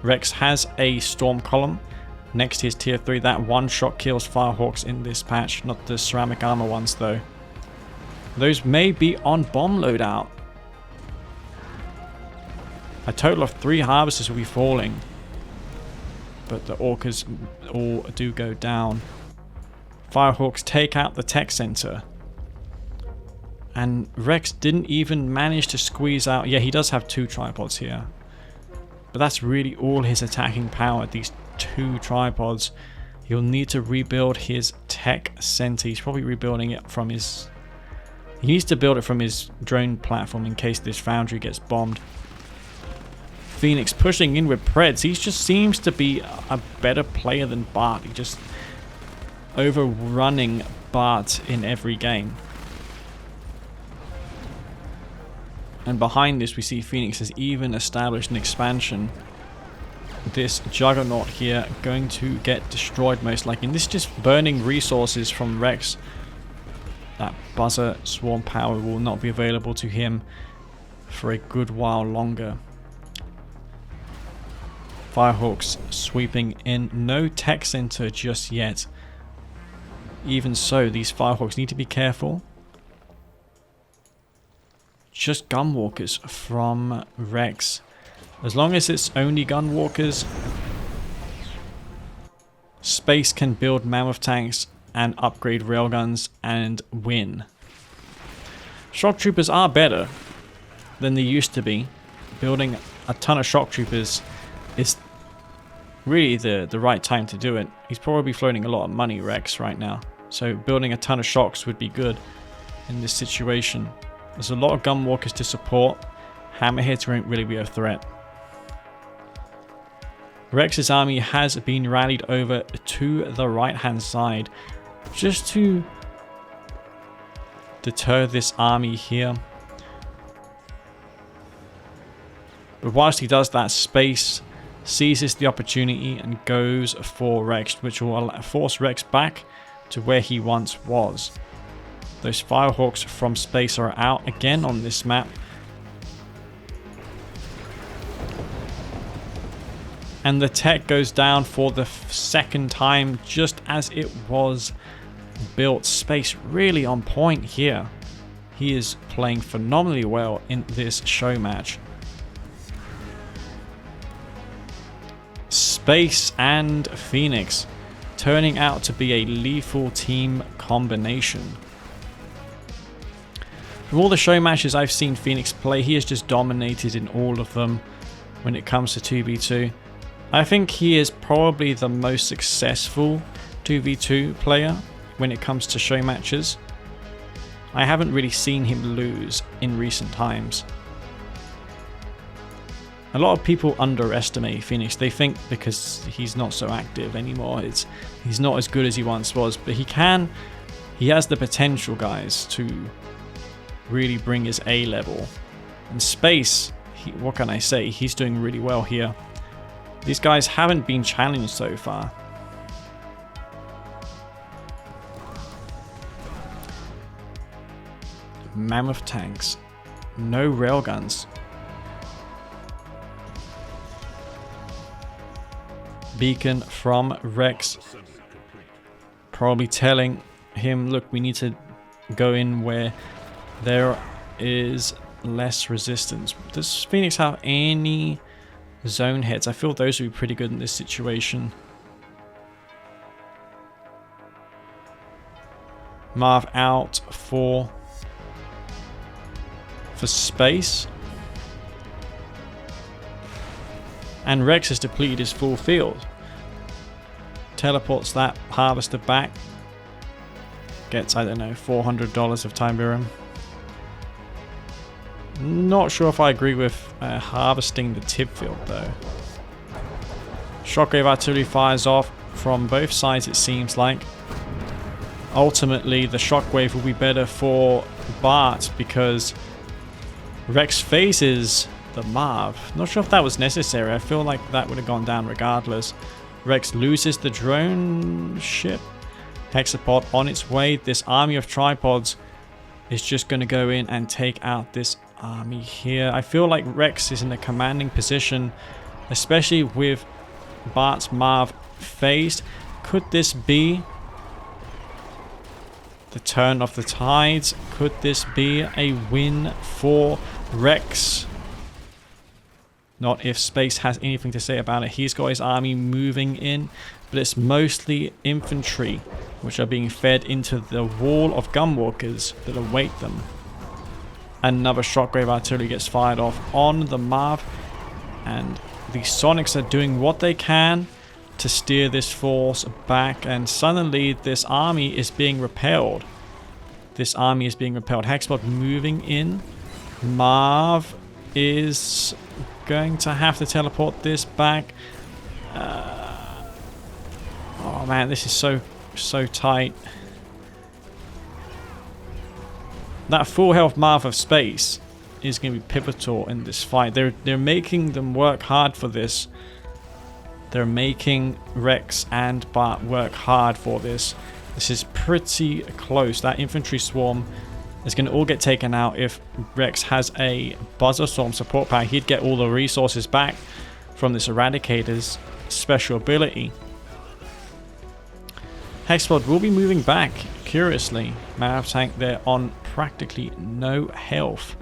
Rex has a storm column next to his tier 3. That one shot kills Firehawks in this patch, not the ceramic armor ones though. Those may be on bomb loadout. A total of 3 harvesters will be falling, but the orcas all do go down. Firehawks take out the tech center. And Rex didn't even manage to squeeze out. Yeah, he does have 2 tripods here. But that's really all his attacking power, these 2 tripods. He'll need to rebuild his tech center. He's probably rebuilding it from his... He needs to build it from his drone platform in case this foundry gets bombed. Phoenix pushing in with Preds. He just seems to be a better player than Bart. He just overrunning Bart in every game. And behind this we see Phoenix has even established an expansion. This Juggernaut here going to get destroyed most likely. And this is just burning resources from Rex. That buzzer swarm power will not be available to him for a good while longer. Firehawks sweeping in. No tech center just yet. Even so, these Firehawks need to be careful. Just gunwalkers from Rex. As long as it's only gunwalkers, Space can build mammoth tanks and upgrade railguns and win. Shock troopers are better than they used to be. Building a ton of shock troopers is really the right time to do it. He's probably floating a lot of money, Rex, right now. So building a ton of shocks would be good in this situation. There's a lot of gunwalkers to support. Hammerheads won't really be a threat. Rex's army has been rallied over to the right hand side just to deter this army here. But whilst he does that, Space seizes the opportunity and goes for Rex, which will force Rex back to where he once was. Those Firehawks from Space are out again on this map. And the tech goes down for the second time just as it was built. Space really on point here. He is playing phenomenally well in this show match. Space and Phoenix turning out to be a lethal team combination. From all the show matches I've seen Phoenix play, he has just dominated in all of them when it comes to 2v2. I think he is probably the most successful 2v2 player when it comes to show matches. I haven't really seen him lose in recent times. A lot of people underestimate Phoenix. They think because he's not so active anymore, he's not as good as he once was. But he has the potential, guys, to really bring his A level. And Space, what can I say? He's doing really well here. These guys haven't been challenged so far. Mammoth tanks. No railguns. Beacon from Rex. Probably telling him, look, we need to go in where there is less resistance. Does Phoenix have any zone heads? I feel those would be pretty good in this situation. Marv out for Space. And Rex has depleted his full field. Teleports that harvester back. Gets, I don't know, $400 of Tiberium. Not sure if I agree with harvesting the tip field though. Shockwave artillery fires off from both sides, it seems like. ultimately the shockwave will be better for Bart because Rex phases the Marv. Not sure if that was necessary. I feel like that would have gone down regardless. Rex loses the drone ship. Hexapod on its way. This army of tripods is just going to go in and take out this army here. I feel like Rex is in a commanding position, especially with Bart's Marv phased. Could this be the turn of the tides? Could this be a win for Rex? Not if Space has anything to say about it. He's got his army moving in, but it's mostly infantry which are being fed into the wall of gunwalkers that await them. Another shockwave artillery gets fired off on the Marv, and the Sonics are doing what they can to steer this force back, and suddenly this army is being repelled. This army is being repelled. Hexapod moving in. Marv is going to have to teleport this back. Oh man, this is so tight. That full health Marv of Space is going to be pivotal in this fight. They're making them work hard for this. They're making Rex and Bart work hard for this. This is pretty close. That infantry swarm is going to all get taken out. If Rex has a Buzzer Storm support power, he'd get all the resources back from this Eradicator's special ability. Hexapod will be moving back, curiously. Marv tank there on practically no health.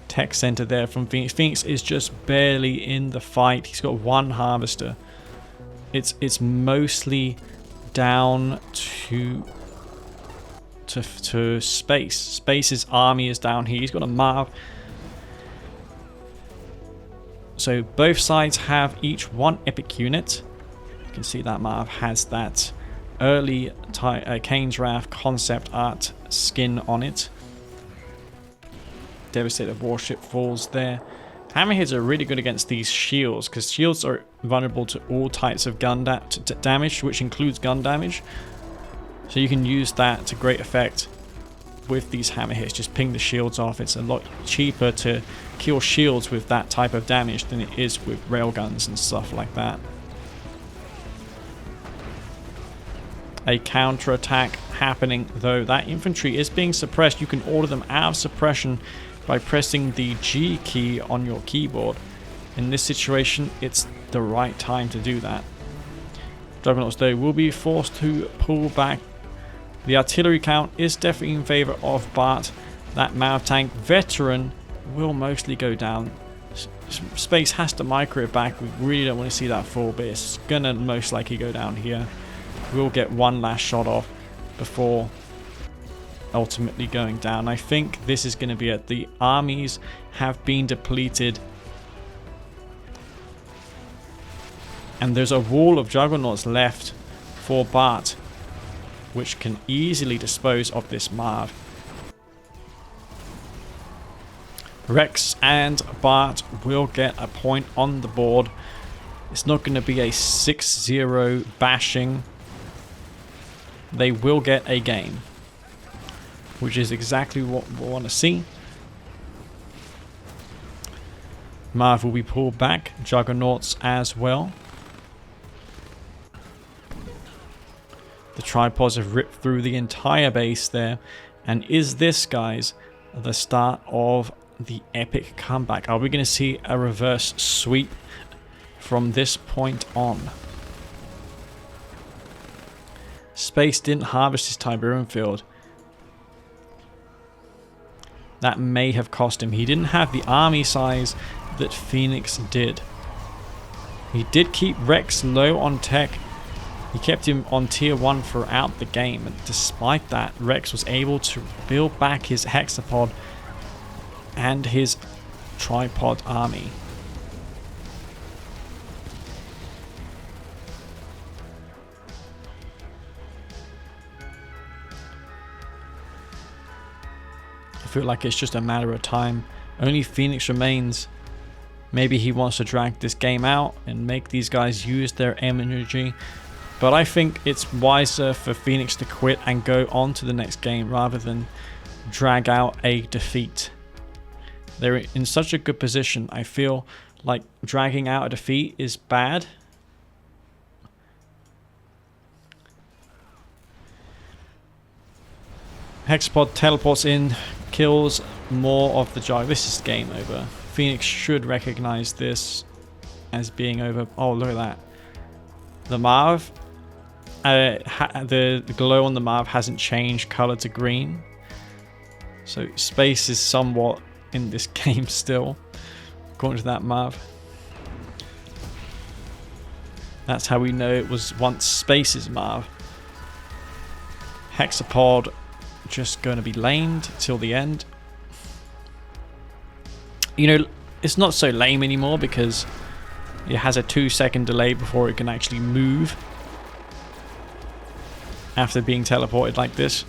Tech center there from Phoenix. Phoenix is just barely in the fight. He's got one harvester. It's mostly down to Space. Space's army is down here. He's got a Marv. So both sides have each one epic unit. You can see that Marv has that early Kane's Wrath concept art skin on it. Devastator warship falls there. Hammerheads are really good against these shields because shields are vulnerable to all types of gun damage, which includes gun damage. So you can use that to great effect with these hammerheads. Just ping the shields off. It's a lot cheaper to kill shields with that type of damage than it is with railguns and stuff like that. A counter-attack happening though. That infantry is being suppressed. You can order them out of suppression by pressing the G key on your keyboard. In this situation, it's the right time to do that. Juggernauts though will be forced to pull back. The artillery count is definitely in favor of Bart. That Marv tank veteran will mostly go down. Space has to micro it back. We really don't want to see that fall, but it's gonna most likely go down here. We'll get one last shot off before ultimately going down. I think this is going to be it. The armies have been depleted, and there's a wall of Juggernauts left for Bart, which can easily dispose of this Marv. Rex and Bart will get a point on the board. It's not going to be a 6-0 bashing. They will get a game, which is exactly what we want to see. Marv will be pulled back, Juggernauts as well. The tripods have ripped through the entire base there. And is this, guys, the start of the epic comeback? Are we going to see a reverse sweep from this point on? Space didn't harvest his Tiberium field. That may have cost him. He didn't have the army size that Phoenix did. He did keep Rex low on tech. He kept him on tier 1 throughout the game. And despite that, Rex was able to build back his hexapod and his tripod army. I feel like it's just a matter of time. Only Phoenix remains. Maybe he wants to drag this game out and make these guys use their energy. But I think it's wiser for Phoenix to quit and go on to the next game rather than drag out a defeat. They're in such a good position. I feel like dragging out a defeat is bad. Hexapod teleports in, kills more of the Jug. This is game over. Phoenix should recognize this as being over. Oh, look at that. The Marv, the glow on the Marv hasn't changed color to green. So space is somewhat in this game still, according to that Marv. That's how we know it was once Space's Marv. Hexapod just going to be lamed till the end. You know, it's not so lame anymore because it has a 2-second delay before it can actually move after being teleported like this.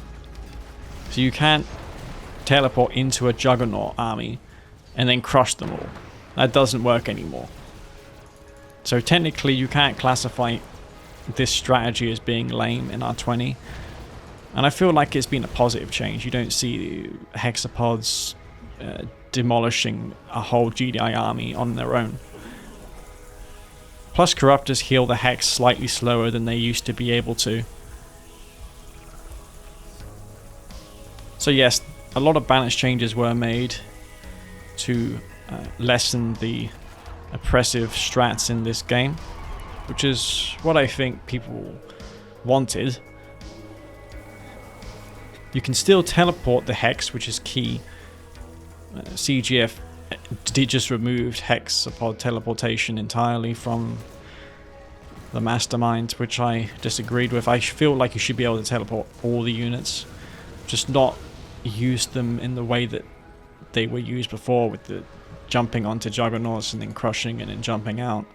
So you can't teleport into a Juggernaut army and then crush them all. That doesn't work anymore. So technically you can't classify this strategy as being lame in R20. And I feel like it's been a positive change. You don't see hexapods demolishing a whole GDI army on their own. Plus Corruptors heal the Hex slightly slower than they used to be able to. So yes, a lot of balance changes were made to lessen the oppressive strats in this game, which is what I think people wanted. You can still teleport the Hex, which is key. CGF just removed hexapod teleportation entirely from the Mastermind, which I disagreed with. I feel like you should be able to teleport all the units, just not use them in the way that they were used before, with the jumping onto Juggernauts and then crushing and then jumping out.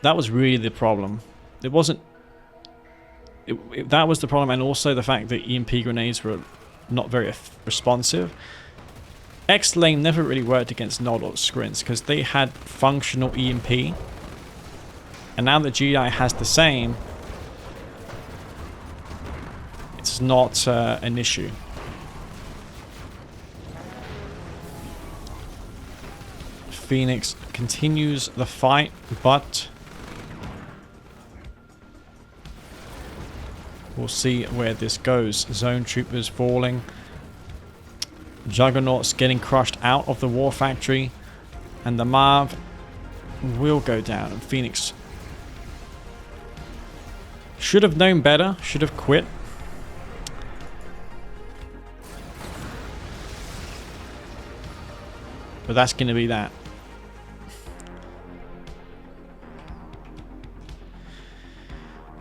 That was really the problem. It wasn't... that was the problem, and also the fact that EMP grenades were not very responsive. X-Lane never really worked against Nod or Scrints because they had functional EMP, and now that GI has the same, it's not an issue. Phoenix continues the fight, but we'll see where this goes. Zone Troopers falling. Juggernauts getting crushed out of the War Factory. And the Marv will go down. And Phoenix should have known better. Should have quit. But that's going to be that.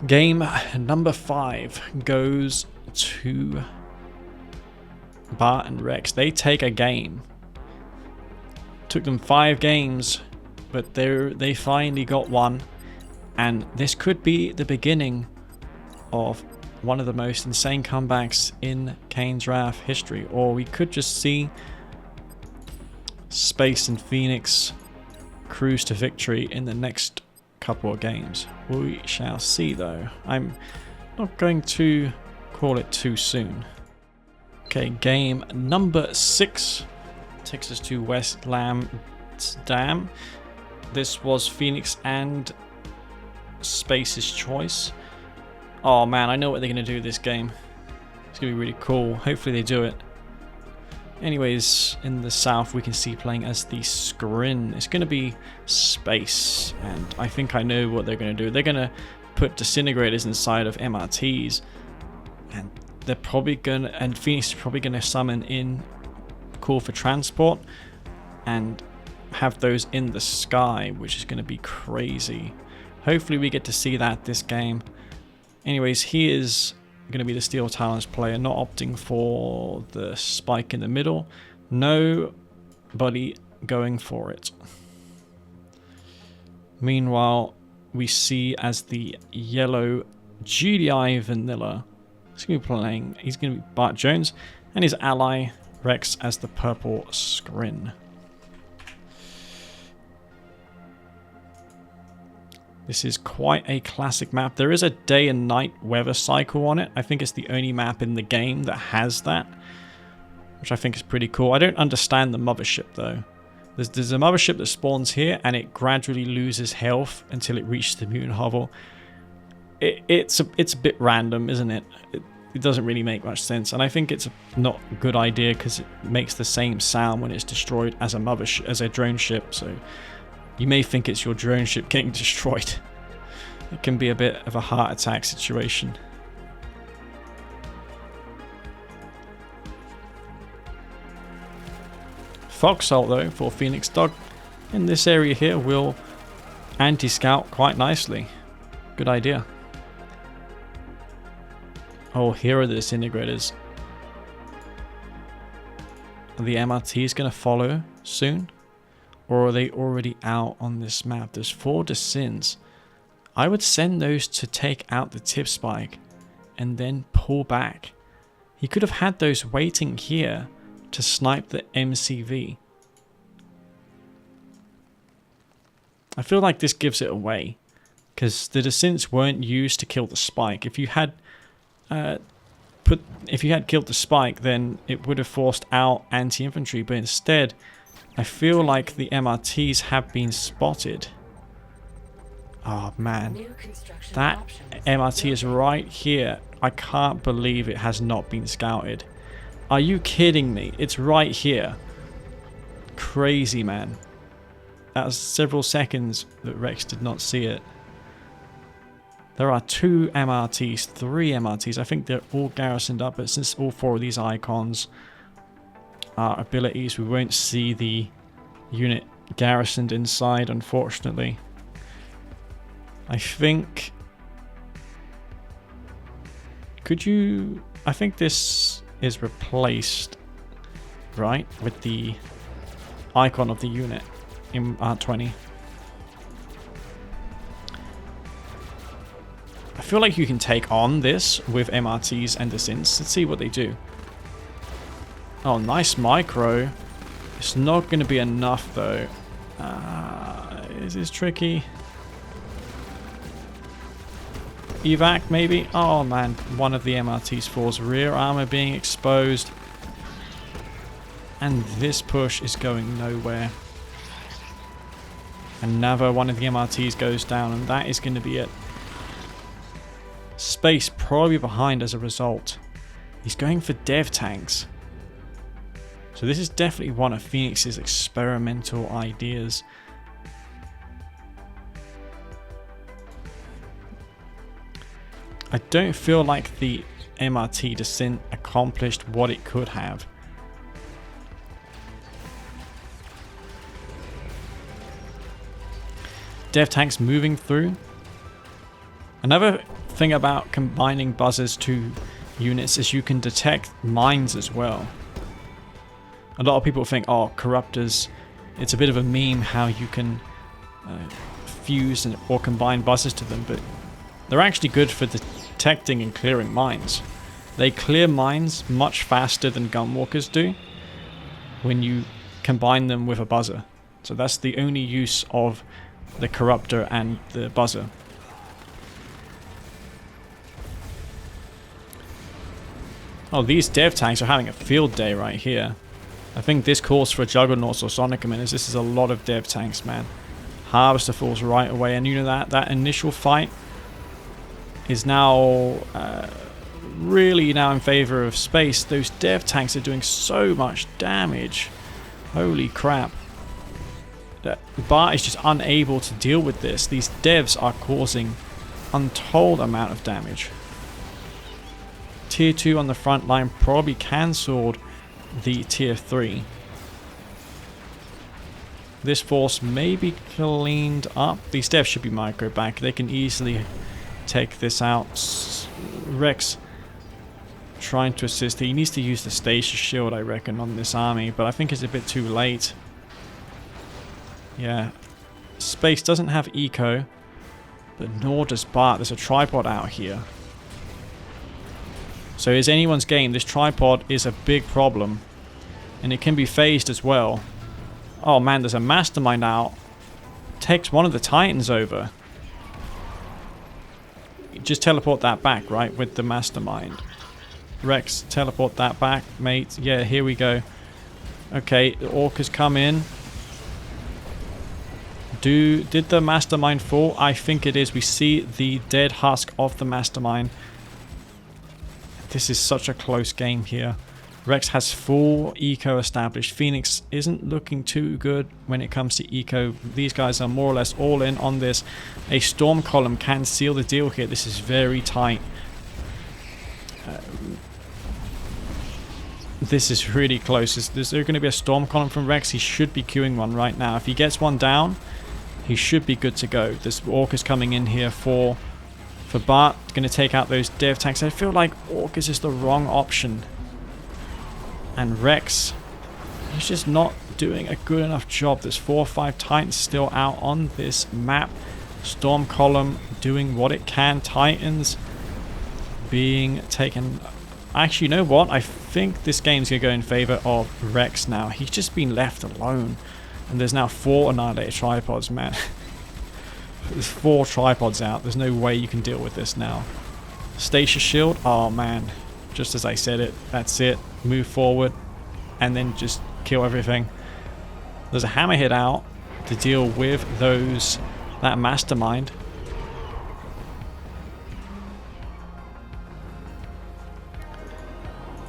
Game number 5 goes to Bart and Rex. They take a game. Took them 5 games, but they finally got one. And this could be the beginning of one of the most insane comebacks in Kane's Wrath history. Or we could just see Space and Phoenix cruise to victory in the next couple of games. We shall see though. I'm not going to call it too soon. Okay, game number 6 takes us to West Lambsdam. This was Phoenix and Space's choice. Oh man, I know what they're going to do this game. It's going to be really cool. Hopefully they do it. Anyways, in the south we can see playing as the Scrin. It's going to be Space, and I think I know what they're going to do. They're going to put disintegrators inside of MRTs, and they're probably going to, and Phoenix is probably going to summon in Call for Transport and have those in the sky, which is going to be crazy. Hopefully we get to see that this game. Anyways, he is going to be the Steel Talons player, not opting for the spike in the middle. Nobody going for it. Meanwhile, we see as the yellow GDI Vanilla, he's going to be BartJones, and his ally Rex as the purple Scrin. This is quite a classic map. There is a day and night weather cycle on it. I think it's the only map in the game that has that, which I think is pretty cool. I don't understand the mothership though. There's a mothership that spawns here and it gradually loses health until it reaches the mutant hovel. It's a bit random, isn't it? It doesn't really make much sense, and I think it's not a good idea because it makes the same sound when it's destroyed as a drone ship. So you may think it's your drone ship getting destroyed. It can be a bit of a heart attack situation. Foxhole though for Phoenix Dog in this area here will anti-scout quite nicely. Good idea. Oh, here are the disintegrators. Are the MRTs going to follow soon? Or are they already out on this map? There's 4 desins. I would send those to take out the tip spike and then pull back. He could have had those waiting here to snipe the MCV. I feel like this gives it away because the descents weren't used to kill the spike. If you had killed the spike, then it would have forced out anti-infantry, but instead I feel like the MRTs have been spotted. Oh man, that MRT is right here. I can't believe it has not been scouted. Are you kidding me? It's right here. Crazy, man. That was several seconds that Rex did not see it. There are 2 MRTs, 3 MRTs. I think they're all garrisoned up, but since all 4 of these icons are abilities, we won't see the unit garrisoned inside, unfortunately. I think... I think this is replaced, right, with the icon of the unit in R20. I feel like you can take on this with MRTs and descents. Let's see what they do. Oh, nice micro. It's not going to be enough though. Is this tricky? Evac maybe? Oh man, one of the MRTs falls. Rear armor being exposed. And this push is going nowhere. Another one of the MRTs goes down, and that is going to be it. Space probably behind as a result. He's going for dev tanks. So this is definitely one of Phoenix's experimental ideas. I don't feel like the MRT descent accomplished what it could have. Dev tanks moving through. Another thing about combining buzzers to units is you can detect mines as well. A lot of people think, oh, corruptors, it's a bit of a meme how you can fuse or combine buzzers to them, but they're actually good for detecting and clearing mines. They clear mines much faster than gunwalkers do when you combine them with a buzzer. So that's the only use of the corruptor and the buzzer. Oh, these dev tanks are having a field day right here. I think this calls for Juggernauts or Sonic Minutes. This is a lot of dev tanks, man. Harvester falls right away, and you know that initial fight is now really now in favor of space. Those dev tanks are doing so much damage. Holy crap. Bart is just unable to deal with this. These devs are causing untold amount of damage. Tier 2 on the front line probably cancelled the Tier 3. This force may be cleaned up. These devs should be micro back. They can easily take this out. Rex trying to assist. He needs to use the stasis shield, I reckon, on this army, but I think it's a bit too late. Yeah. Space doesn't have eco, but nor does Bart. There's a tripod out here. So it's anyone's game. This tripod is a big problem, and it can be phased as well. Oh man, there's a mastermind out. Takes one of the Titans over. just teleport that back, right, with the mastermind. Rex, teleport that back, mate. Yeah, here we go. Okay, the orcas come in. Did the mastermind fall? I think it is. We see the dead husk of the mastermind. This is such a close game here. Rex has full eco established. Phoenix isn't looking too good when it comes to eco. These guys are more or less all in on this. A storm column can seal the deal here. This is very tight. This is really close. Is there going to be a storm column from Rex? He should be queuing one right now. If he gets one down, he should be good to go. This Orc is coming in here for Bart. Going to take out those dev tanks. I feel like Orc is just the wrong option. And Rex, he's just not doing a good enough job. There's 4 or 5 Titans still out on this map. Storm column doing what it can. Titans being taken. Actually, you know what? I think this game's going to go in favor of Rex now. He's just been left alone. And there's now 4 annihilated tripods, man. There's 4 tripods out. There's no way you can deal with this now. Stasis shield. Oh, man. Just as I said it. That's it. Move forward. And then just kill everything. There's a hammerhead out to deal with that mastermind.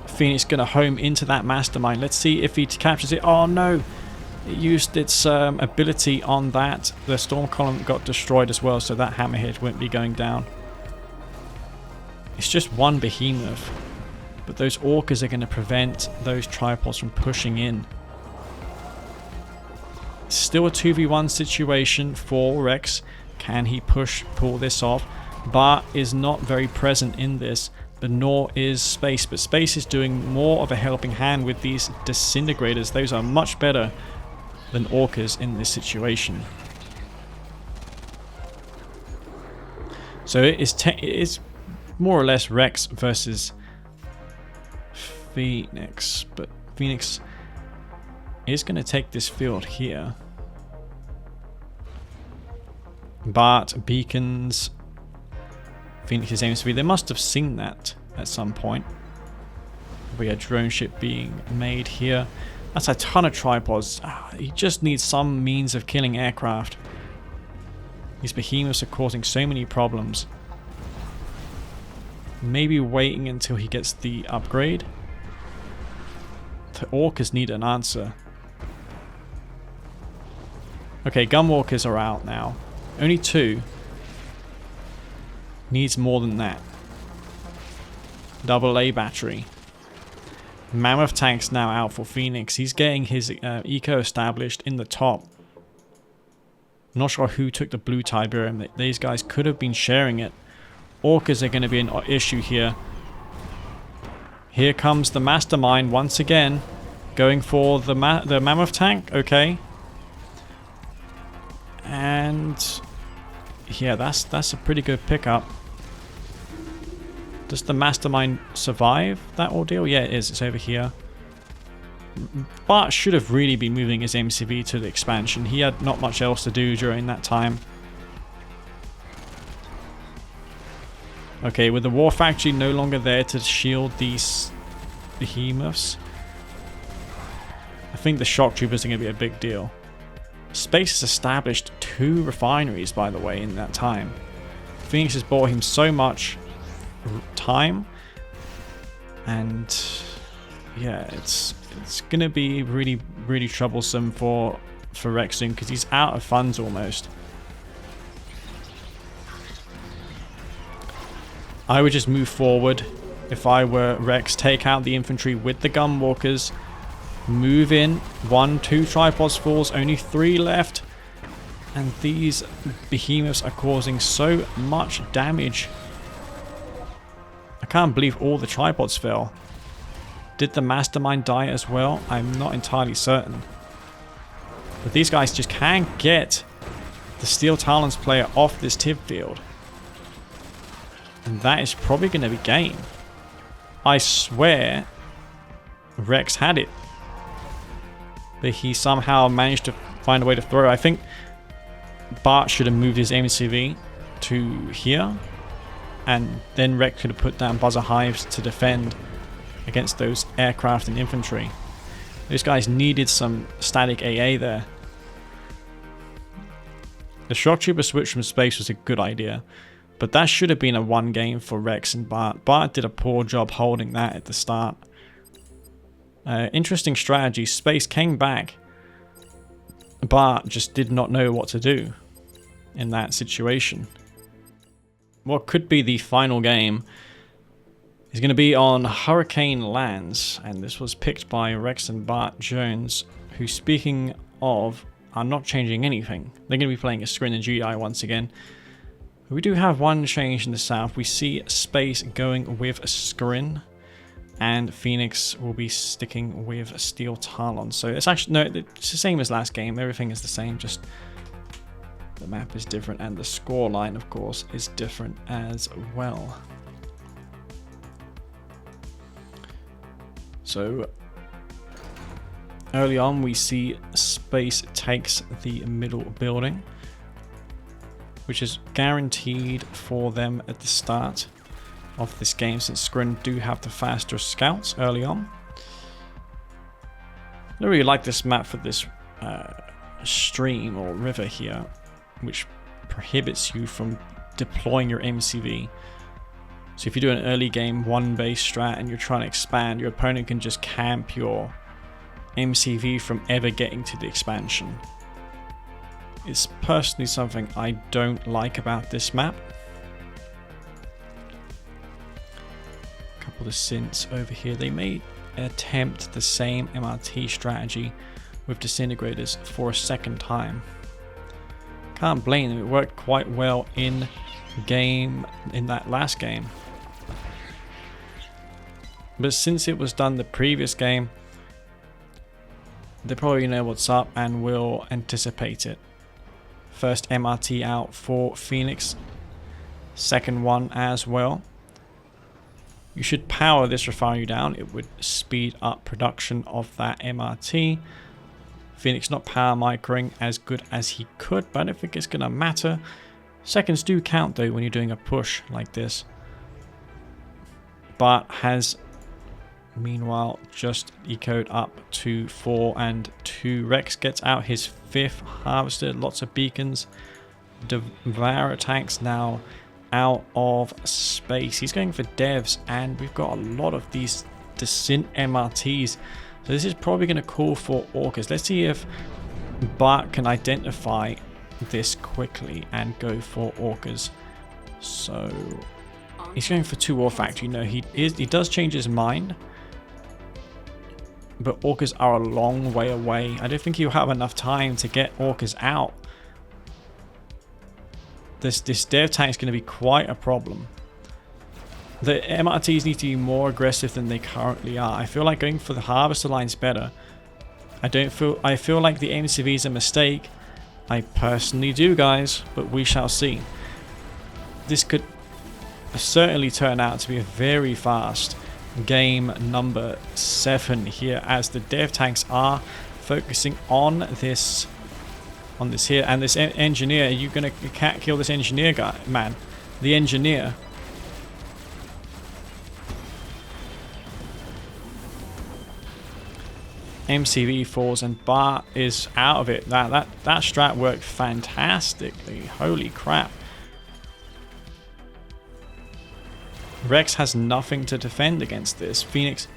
Phoenix gonna home into that mastermind. Let's see if he captures it. Oh no! It used its ability on that. The storm column got destroyed as well, so that hammerhead won't be going down. It's just one behemoth, but those orcas are going to prevent those tripods from pushing in. It's still a 2v1 situation for Rex. Can he pull this off? Bart is not very present in this, but nor is Space. But Space is doing more of a helping hand with these disintegrators. Those are much better than orcas in this situation. So it is more or less Rex versus Phoenix, but Phoenix is going to take this field here. Bart beacons. Phoenix's aims to be. They must have seen that at some point. We have a drone ship being made here. That's a ton of tripods. He just needs some means of killing aircraft. These behemoths are causing so many problems. Maybe waiting until he gets the upgrade. The orcas need an answer. Okay, gunwalkers are out now. Only 2. Needs more than that. AA battery. Mammoth tank's now out for Phoenix. He's getting his eco established in the top. Not sure who took the blue Tiberium. These guys could have been sharing it. Orcas are going to be an issue here. Here comes the mastermind once again. Going for the mammoth tank. Okay. And yeah, that's a pretty good pickup. Does the mastermind survive that ordeal? Yeah, it is. It's over here. Bart should have really been moving his MCV to the expansion. He had not much else to do during that time. Okay, with the war factory no longer there to shield these behemoths, I think the shock troopers are going to be a big deal. Space has established 2 refineries, by the way, in that time. Phoenix has bought him so much time, and yeah, it's gonna be really troublesome for Rex soon, because he's out of funds almost. I would just move forward if I were Rex. Take out the infantry with the gunwalkers. Move in. 1, 2 tripods falls. Only 3 left. And these behemoths are causing so much damage. I can't believe all the tripods fell. Did the mastermind die as well? I'm not entirely certain. But these guys just can't get the Steel Talons player off this tib field. And that is probably going to be game. I swear Rex had it. But he somehow managed to find a way to throw. I think Bart should have moved his MCV to here and then Rex could have put down buzzer hives to defend against those aircraft and infantry. Those guys needed some static AA there. The shock trooper switch from space was a good idea, but that should have been a 1 game for Rex and Bart. Bart did a poor job holding that at the start. Interesting strategy. Space came back. Bart just did not know what to do in that situation. What could be the final game is going to be on Hurricane Lands, and this was picked by Rex and BartJones, who, speaking of, are not changing anything. They're going to be playing a Skrin and GI once again. We do have one change in the south. We see Space going with a Skrin, and Phoenix will be sticking with Steel Talon. So it's actually, no, it's the same as last game. Everything is the same, just the map is different, and the score line, of course, is different as well. So early on, we see Space takes the middle building, which is guaranteed for them at the start of this game, since Skrin do have the faster scouts early on. I don't really like this map for this stream or river here, which prohibits you from deploying your MCV. So if you do an early game 1 base strat and you're trying to expand, your opponent can just camp your MCV from ever getting to the expansion. It's personally something I don't like about this map. A couple of synths over here. They may attempt the same MRT strategy with disintegrators for a second time. Can't blame them. It worked quite well in that last game. But since it was done the previous game, they probably know what's up and will anticipate it. First MRT out for Phoenix. Second one as well. You should power this refinery down. It would speed up production of that MRT. Phoenix not power microing as good as he could, but I don't think it's going to matter. Seconds do count though when you're doing a push like this. Bart has meanwhile just ecoed up to 4 and 2. Rex gets out his 5th harvester, lots of beacons. Devour tanks now out of space. He's going for devs, and we've got a lot of these descent MRTs. So this is probably going to call for orcas. Let's see if Bart can identify this quickly and go for orcas. So he's going for 2 War Factory. No, he does change his mind, but orcas are a long way away. I don't think he'll have enough time to get orcas out. This dev tank is going to be quite a problem. The MRTs need to be more aggressive than they currently are. I feel like going for the harvester line is better. I feel like the MCV is a mistake. I personally do, guys, but we shall see. This could certainly turn out to be a very fast game number 7 here, as the dev tanks are focusing on this here, and this engineer. Are you gonna can't kill this engineer guy, man? The engineer. MCV falls and Bart is out of it. That strat worked fantastically. Holy crap. Rex has nothing to defend against this. Phoenix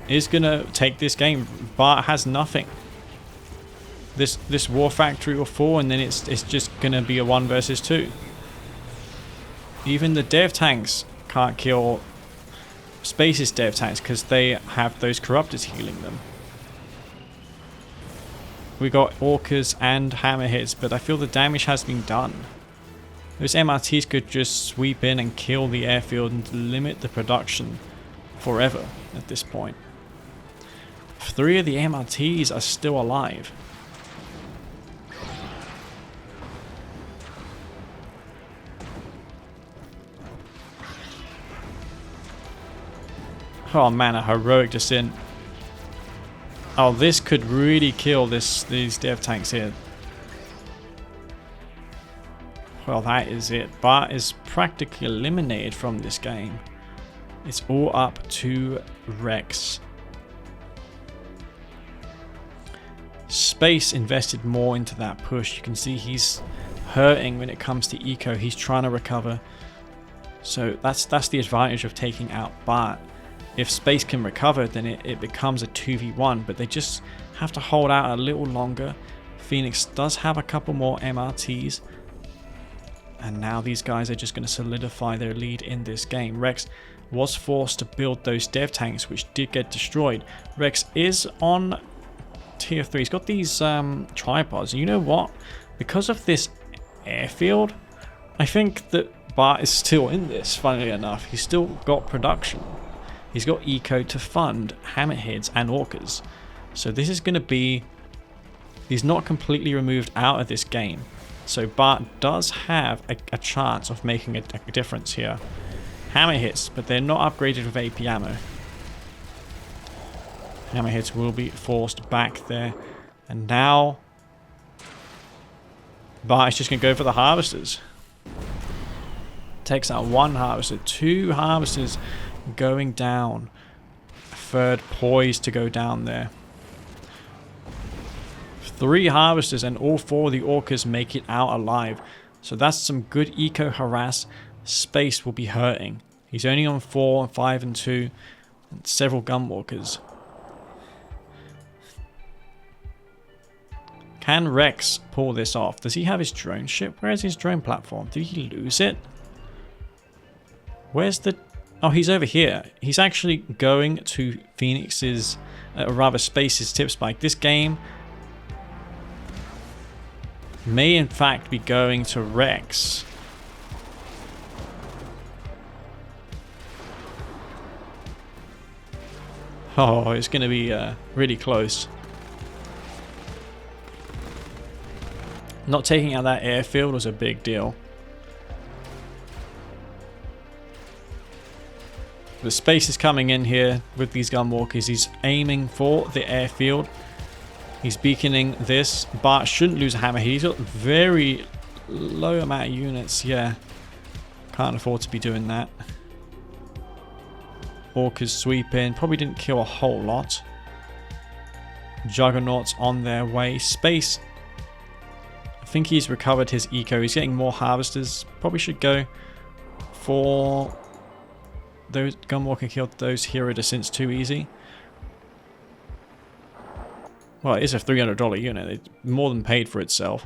is gonna take this game. Bart has nothing. This War Factory will fall, and then it's just gonna be a 1 versus 2. Even the dev tanks can't kill Space's dev tanks because they have those corruptors healing them. We got orcas and hammerheads, but I feel the damage has been done. Those MRTs could just sweep in and kill the airfield and limit the production forever at this point. 3 of the MRTs are still alive. Oh man, a heroic descent. Oh, this could really kill these dev tanks here. Well, that is it. Bart is practically eliminated from this game. It's all up to Rex. Space invested more into that push. You can see he's hurting when it comes to eco. He's trying to recover. So that's the advantage of taking out Bart. If Space can recover, then it becomes a 2v1, but they just have to hold out a little longer. Phoenix does have a couple more MRTs, and now these guys are just going to solidify their lead in this game. Rex was forced to build those dev tanks, which did get destroyed. Rex is on tier 3. He's got these tripods. You know what? Because of this airfield, I think that Bart is still in this, funnily enough. He's still got production. He's got eco to fund hammerheads and orcas. So this is going to be... He's not completely removed out of this game. So Bart does have a chance of making a difference here. Hammerheads, but they're not upgraded with AP ammo. Hammerheads will be forced back there. And now... Bart is just going to go for the harvesters. Takes out one harvester. 2 harvesters going down. A third poised to go down there. 3 harvesters and all 4 of the orcas make it out alive. So that's some good eco harass. Space will be hurting. He's only on 4, 5 and 2. And several gunwalkers. Can Rex pull this off? Does he have his drone ship? Where is his drone platform? Did he lose it? Where's the... Oh, he's over here. He's actually going to Phoenix's... or rather Space's tip spike. This game may in fact be going to Rex. Oh, it's going to be really close. Not taking out that airfield was a big deal. The Space is coming in here with these gunwalkers. He's aiming for the airfield. He's beaconing this. Bart shouldn't lose a hammer. He's got very low amount of units. Yeah. Can't afford to be doing that. Orcas sweep in. Probably didn't kill a whole lot. Juggernauts on their way. Space. I think he's recovered his eco. He's getting more harvesters. Probably should go for those. Gunwalker killed those hero descents too easy. Well, it is a $300 unit. It more than paid for itself.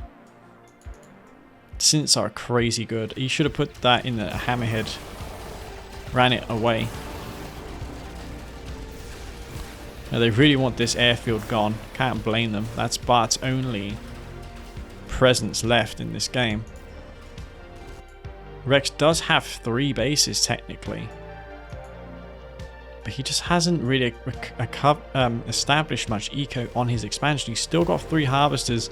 Descents are crazy good. He should have put that in a hammerhead. Ran it away. Now they really want this airfield gone. Can't blame them. That's Bart's only presence left in this game. Rex does have 3 bases technically, but he just hasn't really established much eco on his expansion. He's still got 3 harvesters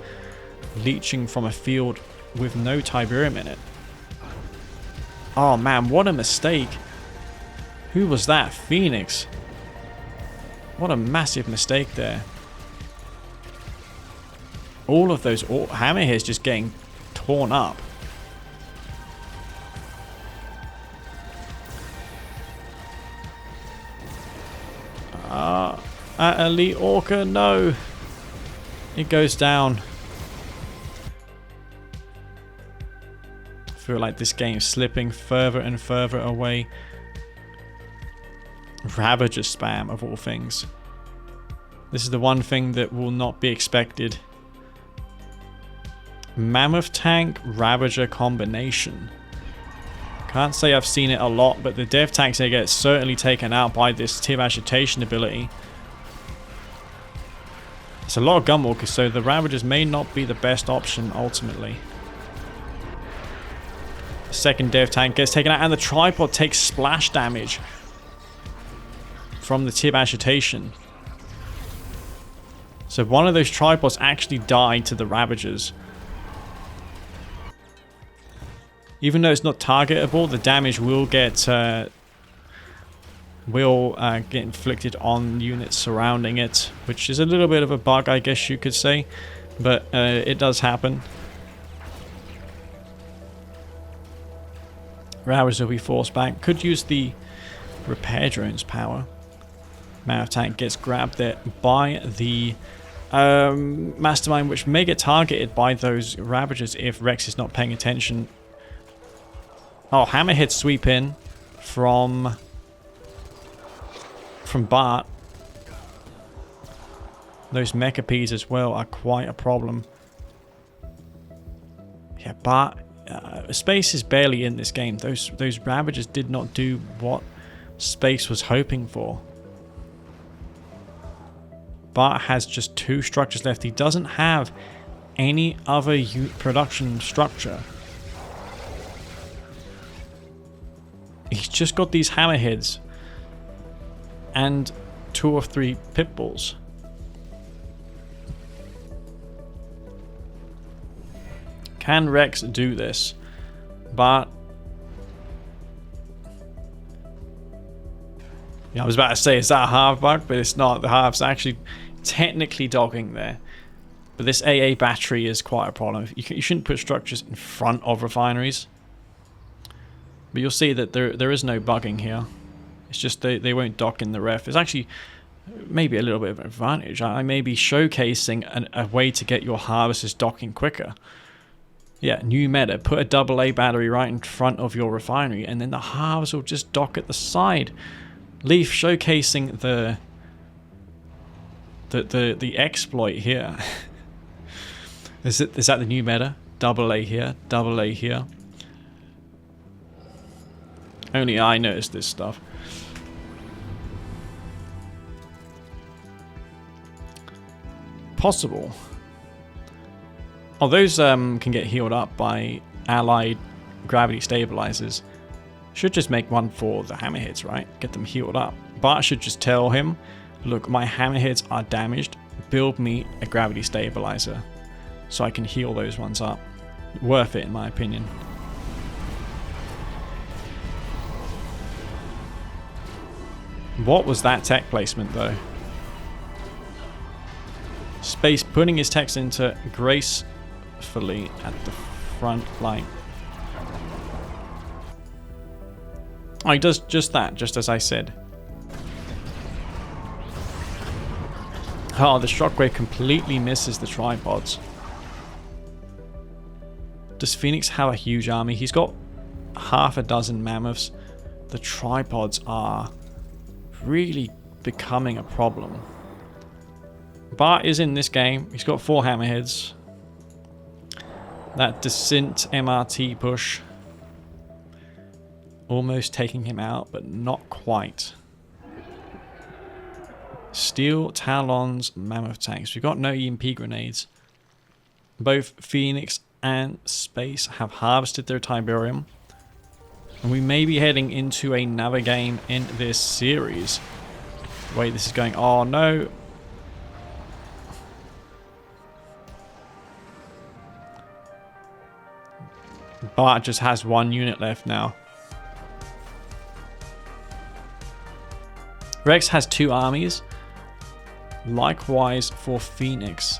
leeching from a field with no Tiberium in it. Oh man, what a mistake. Who was that? Phoenix. What a massive mistake there. All of those hammerheads just getting torn up. Elite Orca, no. It goes down. I feel like this game's slipping further and further away. Ravager spam of all things. This is the one thing that will not be expected. Mammoth tank Ravager combination. Can't say I've seen it a lot, but the dev tanks they get certainly taken out by this tip agitation ability. It's a lot of gunwalkers, so the Ravagers may not be the best option ultimately. The second dev tank gets taken out, and the tripod takes splash damage from the tip agitation. So one of those tripods actually died to the Ravagers. Even though it's not targetable, the damage will get inflicted on units surrounding it, which is a little bit of a bug, I guess you could say, but it does happen. Ravagers will be forced back. Could use the repair drone's power. Mammoth tank gets grabbed there by the mastermind, which may get targeted by those Ravagers if Rex is not paying attention. Oh, hammerhead sweep in from Bart. Those Mechapedes as well are quite a problem. Yeah, Bart, Space is barely in this game. Those Ravagers did not do what Space was hoping for. Bart has just 2 structures left. He doesn't have any other production structure. He's just got these hammerheads and 2 or 3 pit bulls. Can Rex do this? But yeah, I was about to say, is that a half bug? But it's not. The half's actually technically dogging there. But this AA battery is quite a problem. You shouldn't put structures in front of refineries. But you'll see that there is no bugging here. It's just they won't dock in the ref. It's actually maybe a little bit of an advantage. I may be showcasing a way to get your harvesters docking quicker. Yeah, new meta. Put a AA battery right in front of your refinery, and then the harvest will just dock at the side. Leaf showcasing the exploit here. Is that the new meta? AA here, AA here. Only I noticed this stuff. Possible. Oh, those can get healed up by allied gravity stabilizers. Should just make one for the hammerheads, right? Get them healed up. Bart should just tell him, look, my hammerheads are damaged. Build me a gravity stabilizer so I can heal those ones up. Worth it, in my opinion. What was that tech placement, though? Space putting his techs into gracefully at the front line. Oh, he does just that, just as I said. Oh, the shockwave completely misses the tripods. Does Phoenix have a huge army? He's got half a dozen mammoths. The tripods are really becoming a problem. Bart is in this game. He's got 4 hammerheads. That Descent MRT push almost taking him out, but not quite. Steel Talons, Mammoth tanks. We've got no EMP grenades. Both Phoenix and Space have harvested their Tiberium. And we may be heading into another game in this series. The way this is going. Oh no. Bart just has 1 unit left now. Rex has 2 armies. Likewise for Phoenix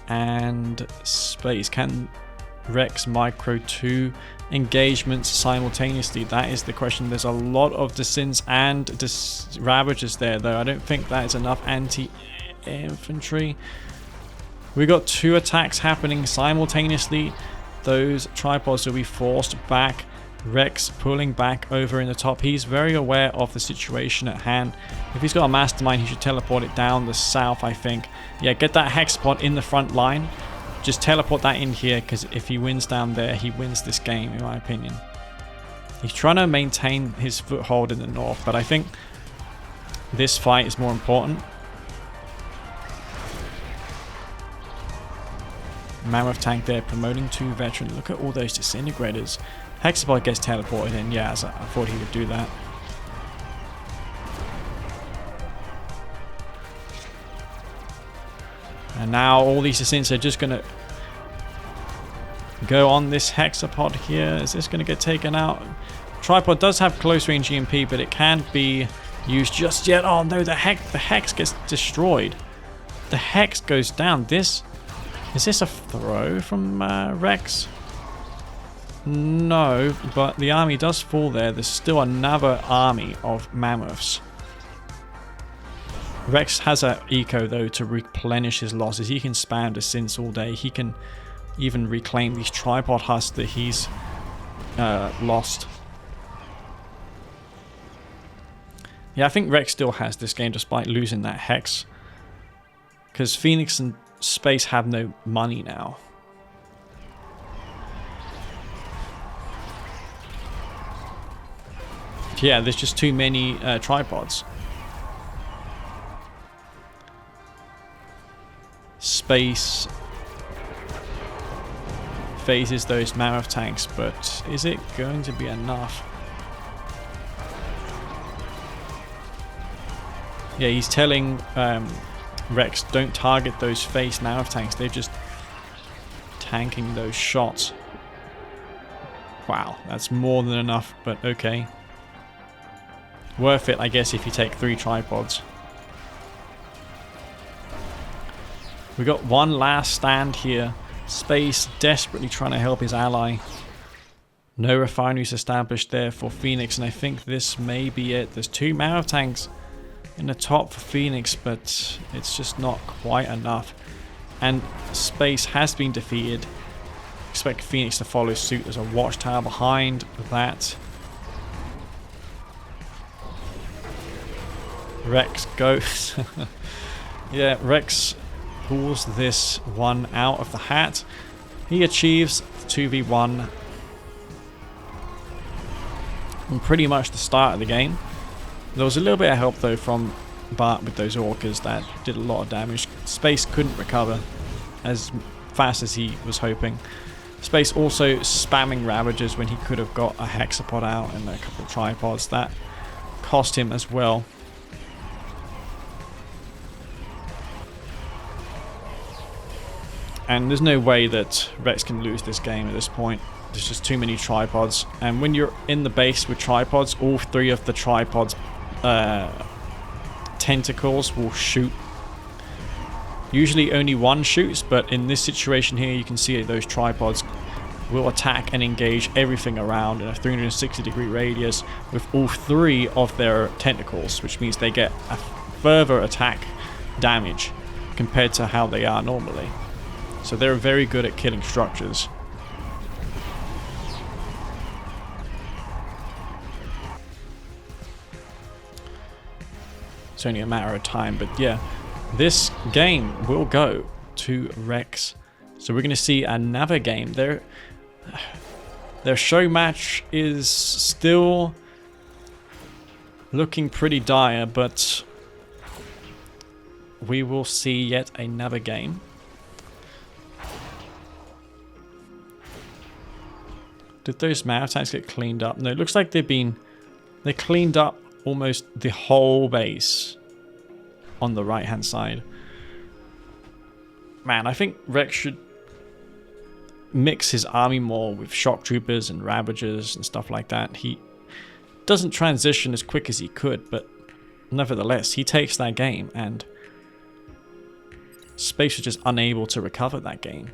and Space. Can Rex micro 2 engagements simultaneously? That is the question. There's a lot of Descents and Ravagers there, though. I don't think that is enough anti-infantry. We got 2 attacks happening simultaneously. Those tripods will be forced back. Rex pulling back over in the top. He's very aware of the situation at hand. If he's got a mastermind, he should teleport it down the south, I think. Yeah, get that hex pod in the front line. Just teleport that in here, because if he wins down there, he wins this game, in my opinion. He's trying to maintain his foothold in the north, but I think this fight is more important. Mammoth tank there, promoting 2 veteran. Look at all those disintegrators. Hexapod gets teleported in. Yeah, I thought he would do that. And now all these Descents are just going to go on this Hexapod here. Is this going to get taken out? Tripod does have close range EMP, but it can't be used just yet. Oh no, the Hex gets destroyed. The Hex goes down. Is this a throw from Rex? No, but the army does fall there. There's still another army of mammoths. Rex has an eco though to replenish his losses. He can spam the synths all day. He can even reclaim these tripod husks that he's lost. Yeah, I think Rex still has this game despite losing that Hex. Because Phoenix and Space have no money now. Yeah, there's just too many tripods. Space phases those mammoth tanks, but is it going to be enough? Yeah, he's telling Rex, don't target those phase mammoth tanks. They're just tanking those shots. Wow, that's more than enough, but okay. Worth it, I guess, if you take 3 tripods. We got one last stand here. Space desperately trying to help his ally. No refineries established there for Phoenix, and I think this may be it. There's 2 mammoth tanks in the top for Phoenix, but it's just not quite enough. And Space has been defeated. Expect Phoenix to follow suit. There's a watchtower behind that. Rex goes. Yeah, Rex pulls this one out of the hat. He achieves 2v1 from pretty much the start of the game. There was a little bit of help though from Bart with those orcas that did a lot of damage. Space couldn't recover as fast as he was hoping. Space also spamming Ravagers when he could have got a Hexapod out and a couple of tripods. That cost him as well. And there's no way that Rex can lose this game at this point. There's just too many tripods. And when you're in the base with tripods, all 3 of the tripods tentacles will shoot. Usually only one shoots, but in this situation here you can see those tripods will attack and engage everything around in a 360-degree radius with all 3 of their tentacles, which means they get a further attack damage compared to how they are normally. So they're very good at killing structures. It's only a matter of time, but yeah, this game will go to Rex. So we're going to see another game. Their Showmatch is still looking pretty dire, but we will see yet another game. Did those mammoth tanks get cleaned up? No, it looks like they cleaned up almost the whole base on the right hand side. Man, I think Rex should mix his army more with shock troopers and ravagers and stuff like that. He doesn't transition as quick as he could, but nevertheless, he takes that game, and Space was just unable to recover that game.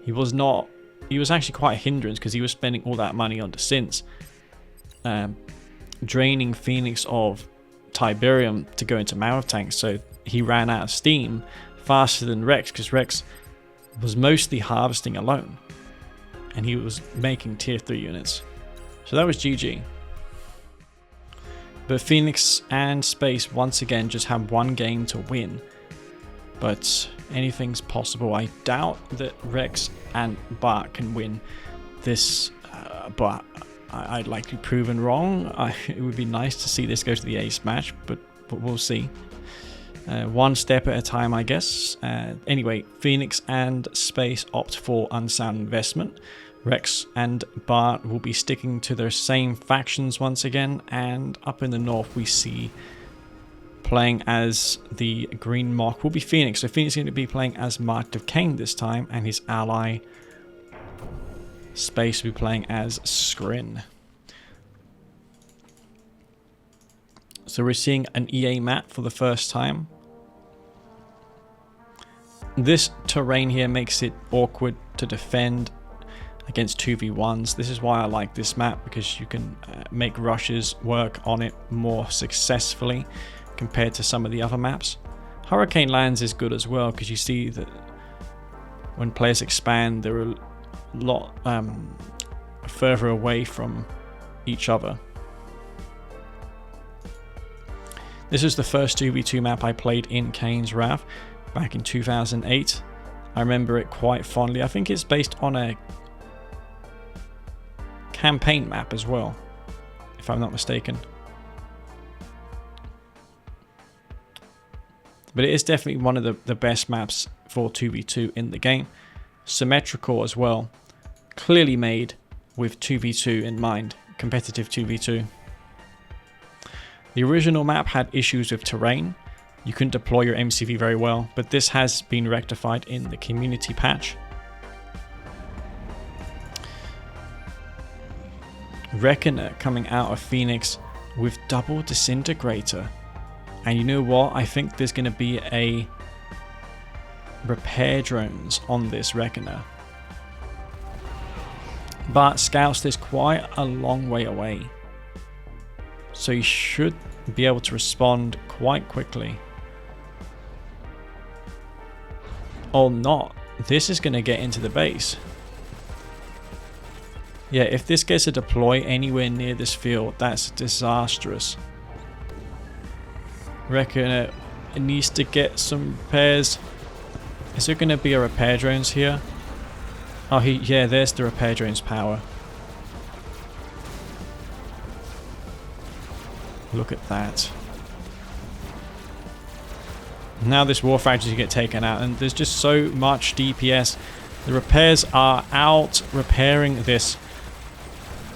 He was actually quite a hindrance because he was spending all that money on the synths, draining Phoenix of Tiberium to go into mammoth tanks, so he ran out of steam faster than Rex, because Rex was mostly harvesting alone and he was making tier 3 units. So that was GG. But Phoenix and Space once again just have one game to win, but anything's possible. I doubt that Rex and Bart can win this, but I'd like to be proven wrong. It would be nice to see this go to the ace match, but we'll see. One step at a time, I guess. Anyway, Phoenix and Space opt for unsound investment. Rex and Bart will be sticking to their same factions once again, and up in the north we see playing as the Green Mock will be Phoenix. So Phoenix is going to be playing as Marked of Kane this time, and his ally Space will be playing as Skrin. So we're seeing an EA map for the first time. This terrain here makes it awkward to defend. against 2v1s. This is why I like this map, because you can make rushes work on it more successfully compared to some of the other maps. Hurricane Lands is good as well, because you see that when players expand, they're a lot further away from each other. This is the first 2v2 map I played in Kane's Wrath back in 2008. I remember it quite fondly. I think it's based on a campaign map as well, if I'm not mistaken. But it is definitely one of the best maps for 2v2 in the game. Symmetrical as well. Clearly made with 2v2 in mind. Competitive 2v2. The original map had issues with terrain. You couldn't deploy your MCV very well, but this has been rectified in the community patch. Reckoner coming out of Phoenix with double disintegrator. And you know what? I think there's going to be a repair drones on this Reckoner. But scouts this quite a long way away, so you should be able to respond quite quickly. Or not. This is going to get into the base. Yeah, if this gets a deploy anywhere near this field, that's disastrous. Reckon it needs to get some repairs. Is there going to be a repair drones here? Oh, yeah, there's the repair drones power. Look at that. Now this war factory get taken out, and there's just so much DPS. The repairs are out repairing this.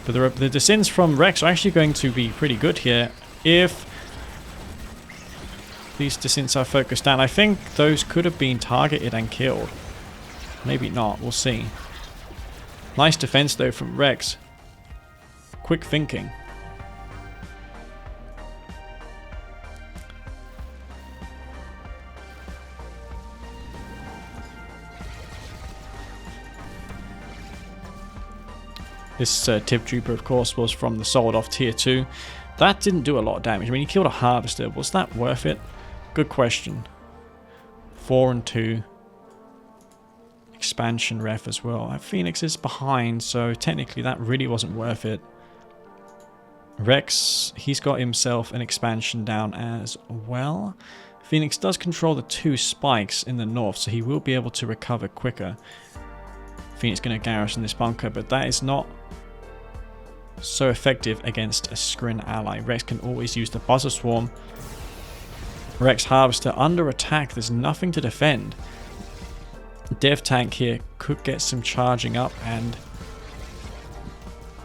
But the descents from Rex are actually going to be pretty good here if these descents are focused down. I think those could have been targeted and killed. Maybe not, we'll see. Nice defense though from Rex. Quick thinking. This Tip Trooper, of course, was from the sold off tier 2. That didn't do a lot of damage. I mean, he killed a harvester. Was that worth it? Good question. 4 and 2. Expansion ref as well. Phoenix is behind, so technically that really wasn't worth it. Rex, he's got himself an expansion down as well. Phoenix does control the 2 spikes in the north, so he will be able to recover quicker. Phoenix going to garrison this bunker, but that is not so effective against a Scrin ally. Rex can always use the Buzzer Swarm. Rex Harvester under attack. There's nothing to defend. Dev Tank here could get some charging up and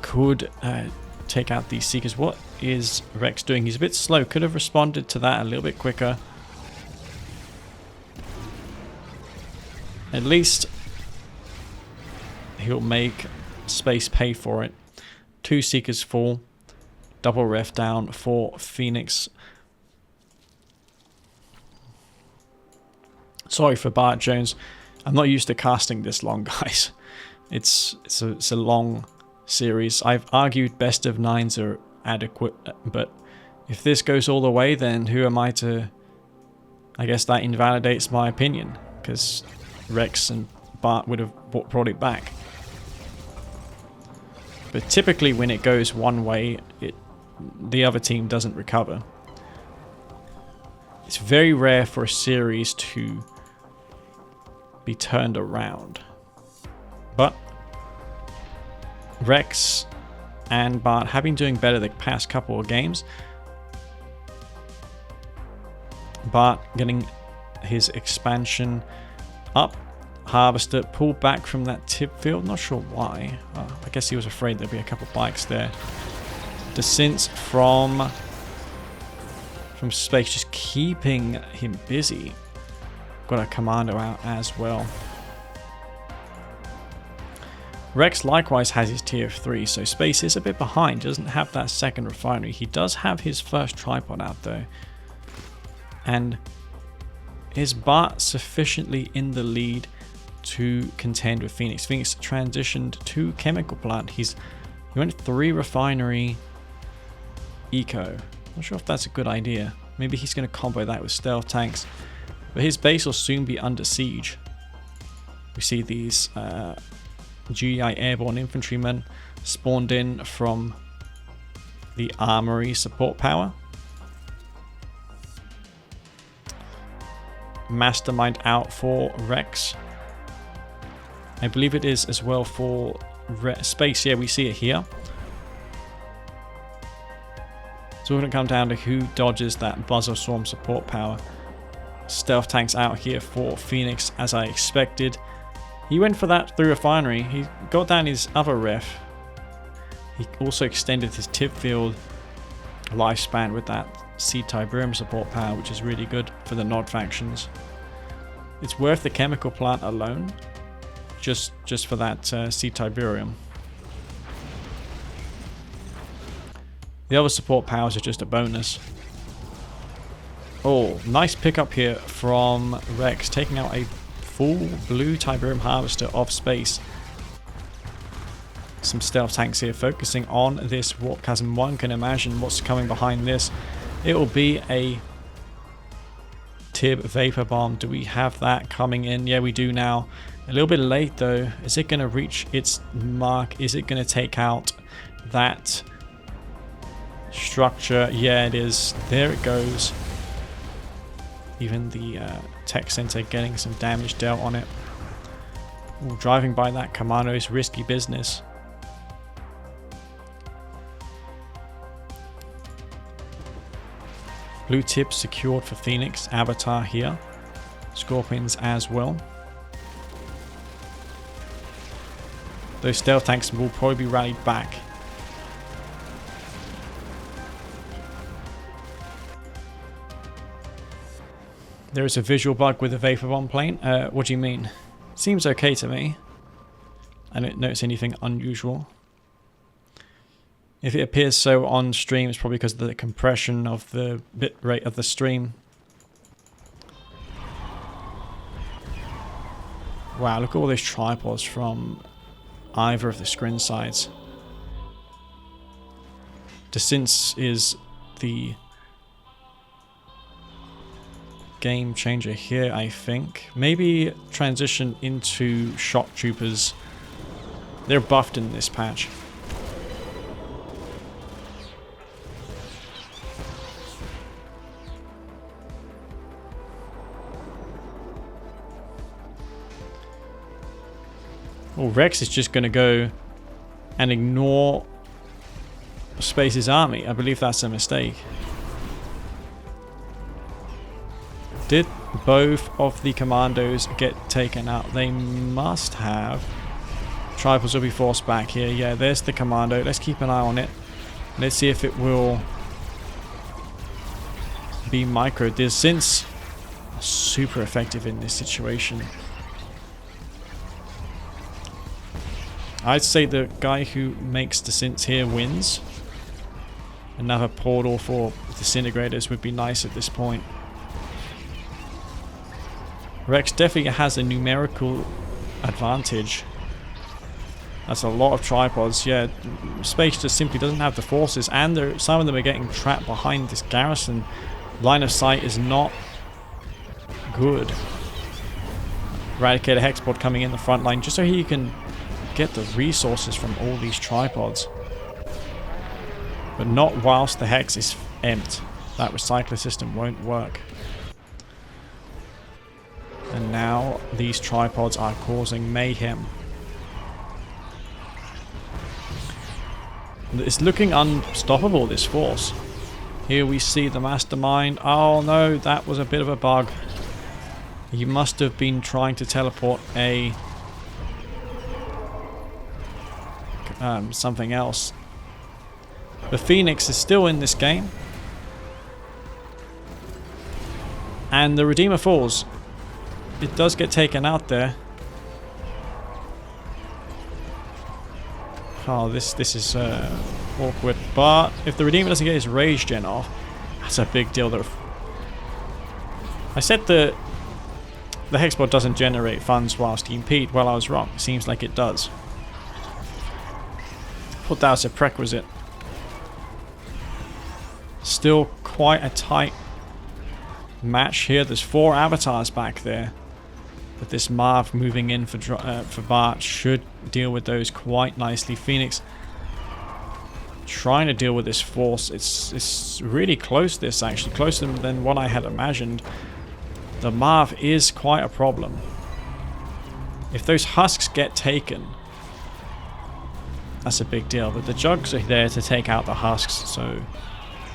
could take out these Seekers. What is Rex doing? He's a bit slow. Could have responded to that a little bit quicker. At least he'll make space pay for it. 2 Seekers fall. Double ref down for Phoenix. Sorry for BartJones. I'm not used to casting this long, guys. It's a long series. I've argued best of 9s are adequate, but if this goes all the way, then who am I to... I guess that invalidates my opinion, because Rex and Bart would have brought it back. But typically when it goes one way, the other team doesn't recover. It's very rare for a series to be turned around. But Rex and Bart have been doing better the past couple of games. Bart getting his expansion up. Harvester pulled back from that tip field. Not sure why. I guess he was afraid there'd be a couple bikes there. Descents from space, just keeping him busy. Got a commando out as well. Rex likewise has his tier 3, so space is a bit behind. Doesn't have that second refinery. He does have his first tripod out though. And is Bart sufficiently in the lead to contend with Phoenix. Phoenix transitioned to chemical plant. He went 3 refinery eco. Not sure if that's a good idea. Maybe he's going to combo that with stealth tanks. But his base will soon be under siege. We see these GI airborne infantrymen spawned in from the armory support power. Mastermind out for Rex. I believe it is as well for space. Yeah, we see it here. So we're going to come down to who dodges that Buzzer Swarm support power. Stealth tanks out here for Phoenix, as I expected. He went for that through refinery. He got down his other ref. He also extended his tip field lifespan with that C-Tiberium support power, which is really good for the Nod factions. It's worth the chemical plant alone, just for that C-Tiberium. The other support powers are just a bonus. Oh, nice pickup here from Rex, taking out a full blue Tiberium harvester off space. Some stealth tanks here focusing on this warp chasm. One can imagine what's coming behind this. It will be a Tib vapor bomb. Do we have that coming in? Yeah, we do now. A little bit late though. Is it going to reach its mark? Is it going to take out that structure? Yeah, it is. There it goes. Even the tech center getting some damage dealt on it. Ooh, driving by that commando is risky business. Blue tip secured for Phoenix. Avatar here. Scorpions as well. Those stealth tanks will probably be rallied back. There is a visual bug with the Vapor Bomb plane. What do you mean? Seems okay to me. I don't notice anything unusual. If it appears so on stream, it's probably because of the compression of the bit rate of the stream. Wow, look at all those tripods from either of the screen sides. Descents is the game changer here, I think. Maybe transition into shock troopers. They're buffed in this patch. Well, Rex is just going to go and ignore Space's army. I believe that's a mistake. Did both of the commandos get taken out? They must have. Triples will be forced back here. Yeah, there's the commando. Let's keep an eye on it. Let's see if it will be micro. There's since super effective in this situation. I'd say the guy who makes the synths here wins. Another portal for disintegrators would be nice at this point. Rex definitely has a numerical advantage. That's a lot of tripods. Yeah, Space just simply doesn't have the forces, and some of them are getting trapped behind this garrison. Line of sight is not good. Eradicator Hexpod coming in the front line just so he can get the resources from all these tripods. But not whilst the Hex is empty. That recycler system won't work. And now these tripods are causing mayhem. It's looking unstoppable, this force. Here we see the Mastermind. Oh no, that was a bit of a bug. He must have been trying to teleport a something else. The Phoenix is still in this game. And the Redeemer falls. It does get taken out there. Oh, this is awkward. But if the Redeemer doesn't get his Rage Gen off, that's a big deal. I said the the hexbot doesn't generate funds whilst EMP'd. Well, I was wrong. It seems like it does. Thought that was a prerequisite. Still quite a tight match here. There's 4 avatars back there. But this Marv moving in for Bart should deal with those quite nicely. Phoenix trying to deal with this force. It's really close, this actually. Closer than what I had imagined. The Marv is quite a problem. If those husks get taken, that's a big deal. But the jugs are there to take out the husks, so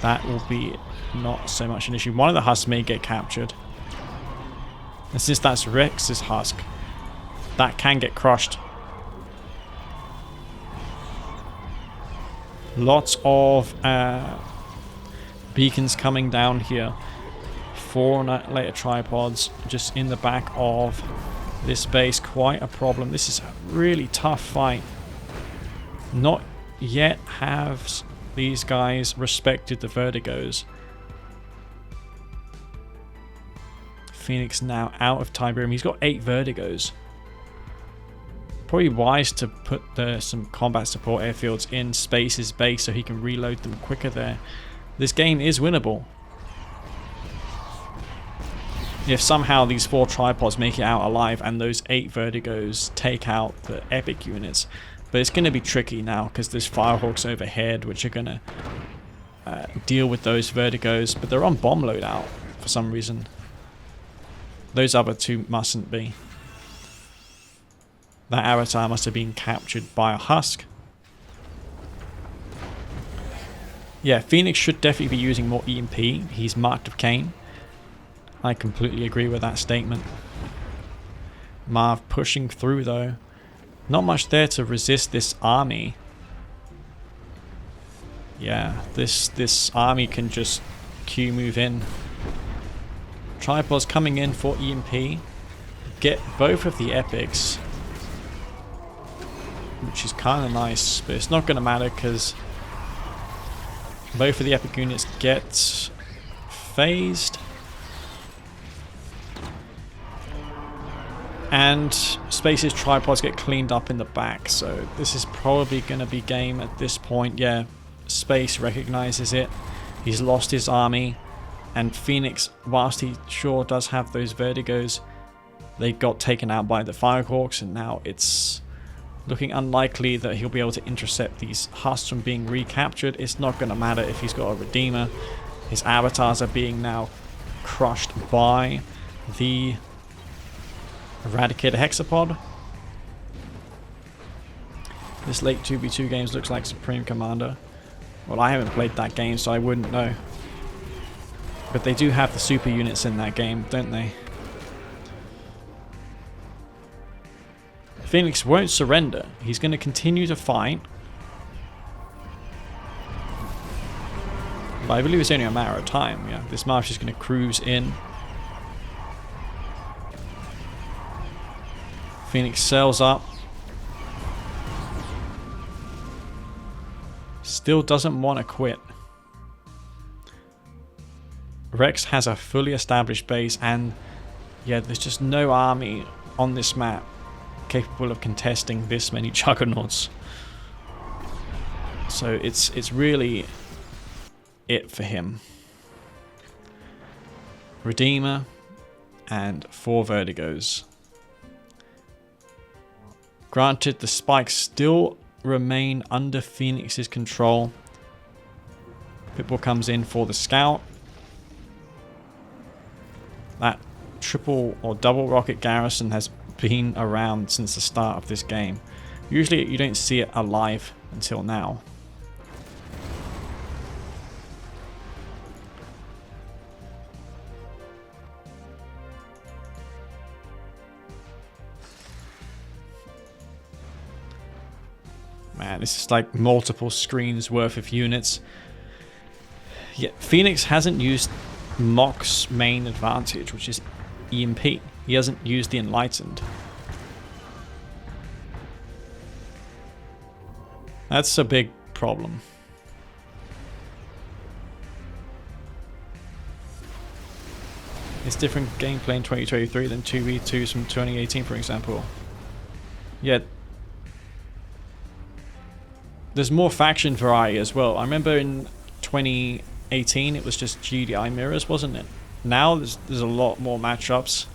that will be not so much an issue. One of the husks may get captured. And since that's Rex's husk, that can get crushed. Lots of beacons coming down here. 4 later tripods just in the back of this base. Quite a problem. This is a really tough fight. Not yet have these guys respected the vertigos. Phoenix now out of Tiberium. He's got 8 vertigos. Probably wise to put some combat support airfields in Space's base so he can reload them quicker there. This game is winnable. If somehow these 4 tripods make it out alive and those 8 vertigos take out the epic units. But it's going to be tricky now because there's firehawks overhead which are going to deal with those vertigos. But they're on bomb loadout for some reason. Those other 2 mustn't be. That avatar must have been captured by a husk. Yeah, Phoenix should definitely be using more EMP. He's marked of Kane. I completely agree with that statement. Marv pushing through though. Not much there to resist this army. Yeah, this army can just Q move in. Tripods coming in for EMP. Get both of the epics. Which is kind of nice, but it's not going to matter because both of the epic units get phased. And Space's tripods get cleaned up in the back, so this is probably going to be game at this point. Yeah, Space recognizes it. He's lost his army. And Phoenix, whilst he sure does have those vertigos, they got taken out by the Firehawks, and now it's looking unlikely that he'll be able to intercept these husks from being recaptured. It's not going to matter if he's got a Redeemer. His avatars are being now crushed by the Eradicator Hexapod. This late 2v2 games looks like Supreme Commander. Well, I haven't played that game, so I wouldn't know. But they do have the super units in that game, don't they? Phoenix won't surrender. He's going to continue to fight. But I believe it's only a matter of time. Yeah, this March is going to cruise in. Phoenix sails up. Still doesn't want to quit. Rex has a fully established base, and yeah, there's just no army on this map capable of contesting this many juggernauts. So it's really it for him. Redeemer and 4 vertigos. Granted, the spikes still remain under Phoenix's control. Pitbull comes in for the scout. That triple or double rocket garrison has been around since the start of this game. Usually you don't see it alive until now. Man, this is like multiple screens worth of units. Yeah, Phoenix hasn't used Mock's main advantage, which is EMP. He hasn't used the Enlightened. That's a big problem. It's different gameplay in 2023 than 2v2s from 2018, for example. Yet there's more faction variety as well. I remember in 2018 it was just GDI mirrors, wasn't it? Now there's a lot more matchups.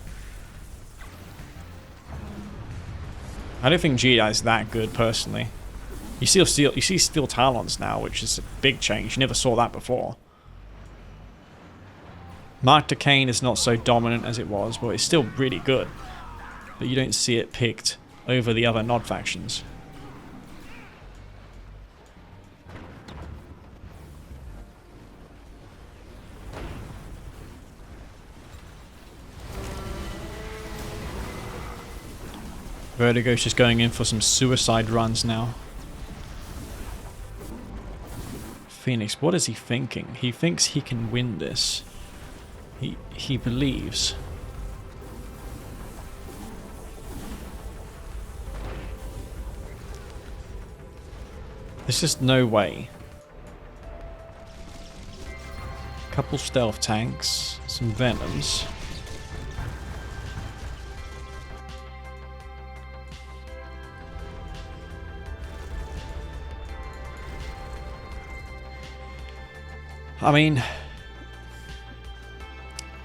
I don't think GDI is that good personally. You see steel talons now, which is a big change. You never saw that before. Mark to Kane is not so dominant as it was, but it's still really good. But you don't see it picked over the other Nod factions. Vertigo's just going in for some suicide runs now. Phoenix, what is he thinking? He thinks he can win this. He believes. There's just no way. Couple stealth tanks, some venoms. I mean,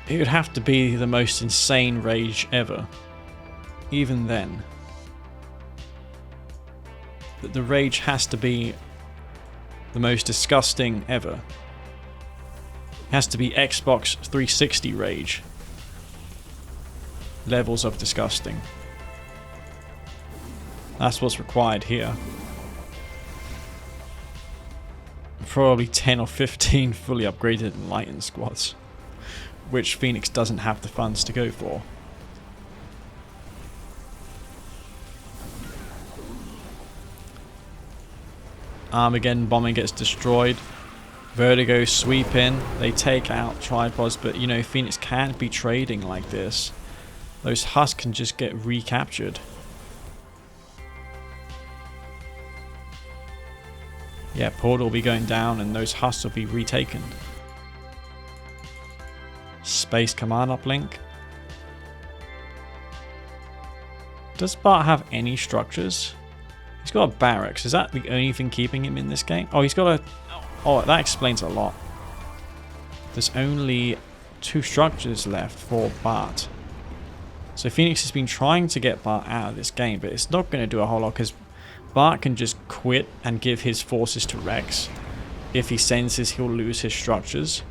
it would have to be the most insane rage ever. Even then. The rage has to be the most disgusting ever. It has to be Xbox 360 rage. Levels of disgusting. That's what's required here. Probably 10 or 15 fully upgraded enlightened squads, which Phoenix doesn't have the funds to go for. Armageddon bombing gets destroyed. Vertigo sweep in. They take out tripods, but you know, Phoenix can't be trading like this. Those husks can just get recaptured. Yeah, portal will be going down and those husks will be retaken. Space command uplink. Does Bart have any structures? He's got a barracks. Is that the only thing keeping him in this game? Oh, he's got a... Oh, that explains a lot. There's only 2 structures left for Bart. So Phoenix has been trying to get Bart out of this game, but it's not going to do a whole lot because Bart can just quit and give his forces to Rex. If he senses he'll lose his structures.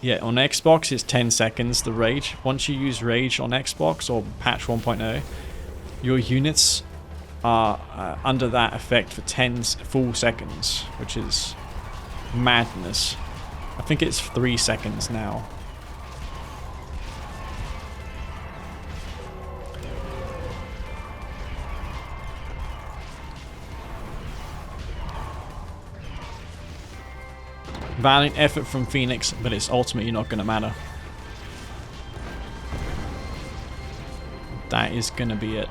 Yeah, on Xbox it's 10 seconds, the rage. Once you use rage on Xbox or patch 1.0, your units are under that effect for 10 full seconds, which is madness. I think it's 3 seconds now. Valiant effort from Phoenix, but it's ultimately not going to matter. That is going to be it.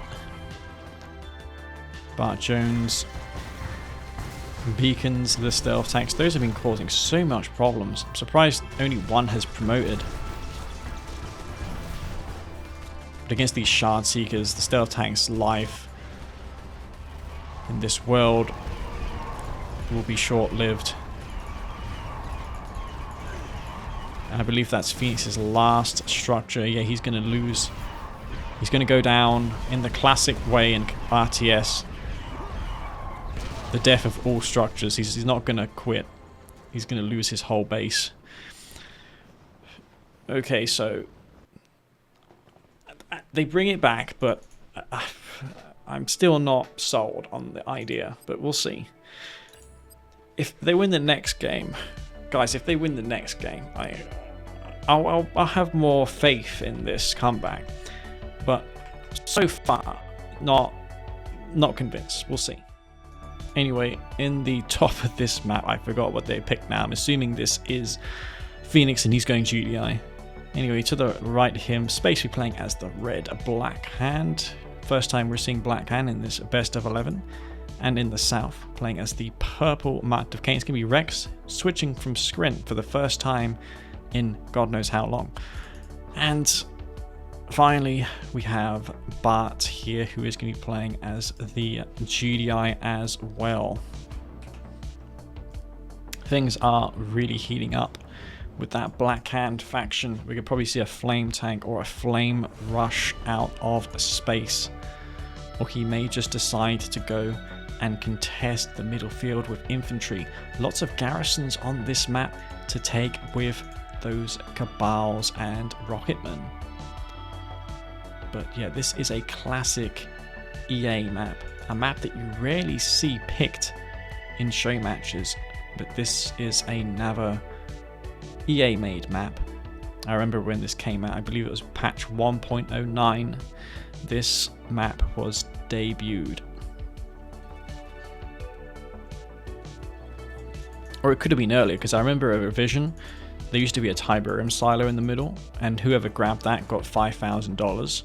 BartJones, beacons, the stealth tanks, those have been causing so much problems. I'm surprised only one has promoted. But against these shard seekers, the stealth tank's life in this world will be short-lived. And I believe that's Phoenix's last structure. Yeah, he's going to lose. He's going to go down in the classic way in RTS. The death of all structures. He's not going to quit. He's going to lose his whole base. Okay, so they bring it back, but I'm still not sold on the idea. But we'll see. If they win the next game, guys, if they win the next game, I'll have more faith in this comeback. But so far, not convinced. We'll see. Anyway, in the top of this map, I forgot what they picked now. I'm assuming this is Phoenix and he's going GDI. Anyway, to the right of him, Space will be playing as the red Black Hand. First time we're seeing Black Hand in this best of 11. And in the south, playing as the purple map of Kane, it's going to be Rex, switching from Sprint for the first time in God knows how long. And finally, we have Bart here, who is going to be playing as the GDI as well. Things are really heating up with that Black Hand faction. We could probably see a flame tank or a flame rush out of space. Or he may just decide to go and contest the middle field with infantry. Lots of garrisons on this map to take with those Cabals and Rocketmen. But yeah, this is a classic EA map. A map that you rarely see picked in show matches. But this is another EA made map. I remember when this came out, I believe it was patch 1.09. This map was debuted. Or it could have been earlier, because I remember a revision. There used to be a Tiberium silo in the middle, and whoever grabbed that got $5,000.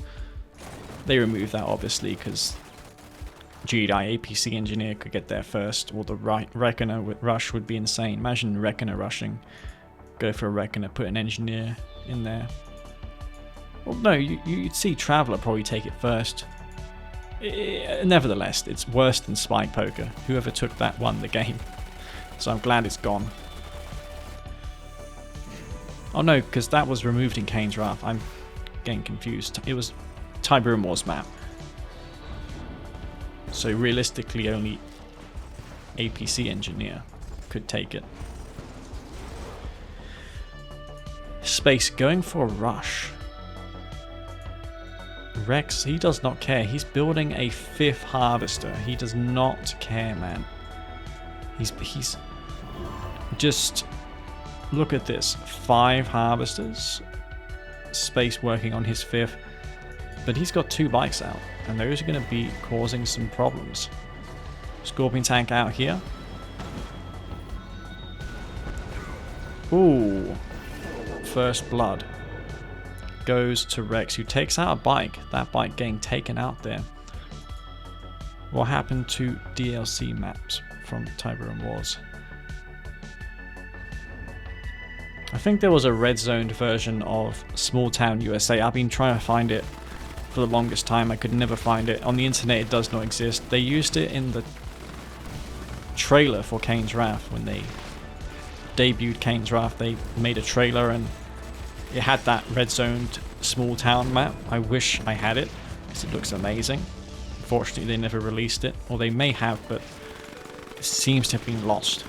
They removed that obviously because GDI APC engineer could get there first, or the Reckoner rush would be insane. Imagine Reckoner rushing. Go for a Reckoner, put an engineer in there. Well, no, you'd see Traveller probably take it first. Nevertheless, it's worse than Spike Poker. Whoever took that won the game. So I'm glad it's gone. Oh no, because that was removed in Kane's Wrath. I'm getting confused. It was Tiberium Wars map. So realistically only APC engineer could take it. Space going for a rush. Rex, he does not care. He's building a 5th harvester. He does not care, man. He's just look at this. 5 harvesters. Space working on his 5th. But he's got 2 bikes out, and those are going to be causing some problems. Scorpion tank out here. Ooh. First blood goes to Rex, who takes out a bike. That bike getting taken out there. What happened to DLC maps from Tiberium Wars? I think there was a red zoned version of Small Town USA. I've been trying to find it for the longest time. I could never find it. On the internet it does not exist. They used it in the trailer for Kane's Wrath. When they debuted Kane's Wrath, they made a trailer and it had that red zoned small town map. I wish I had it because it looks amazing. Unfortunately they never released it, or they may have, but it seems to have been lost.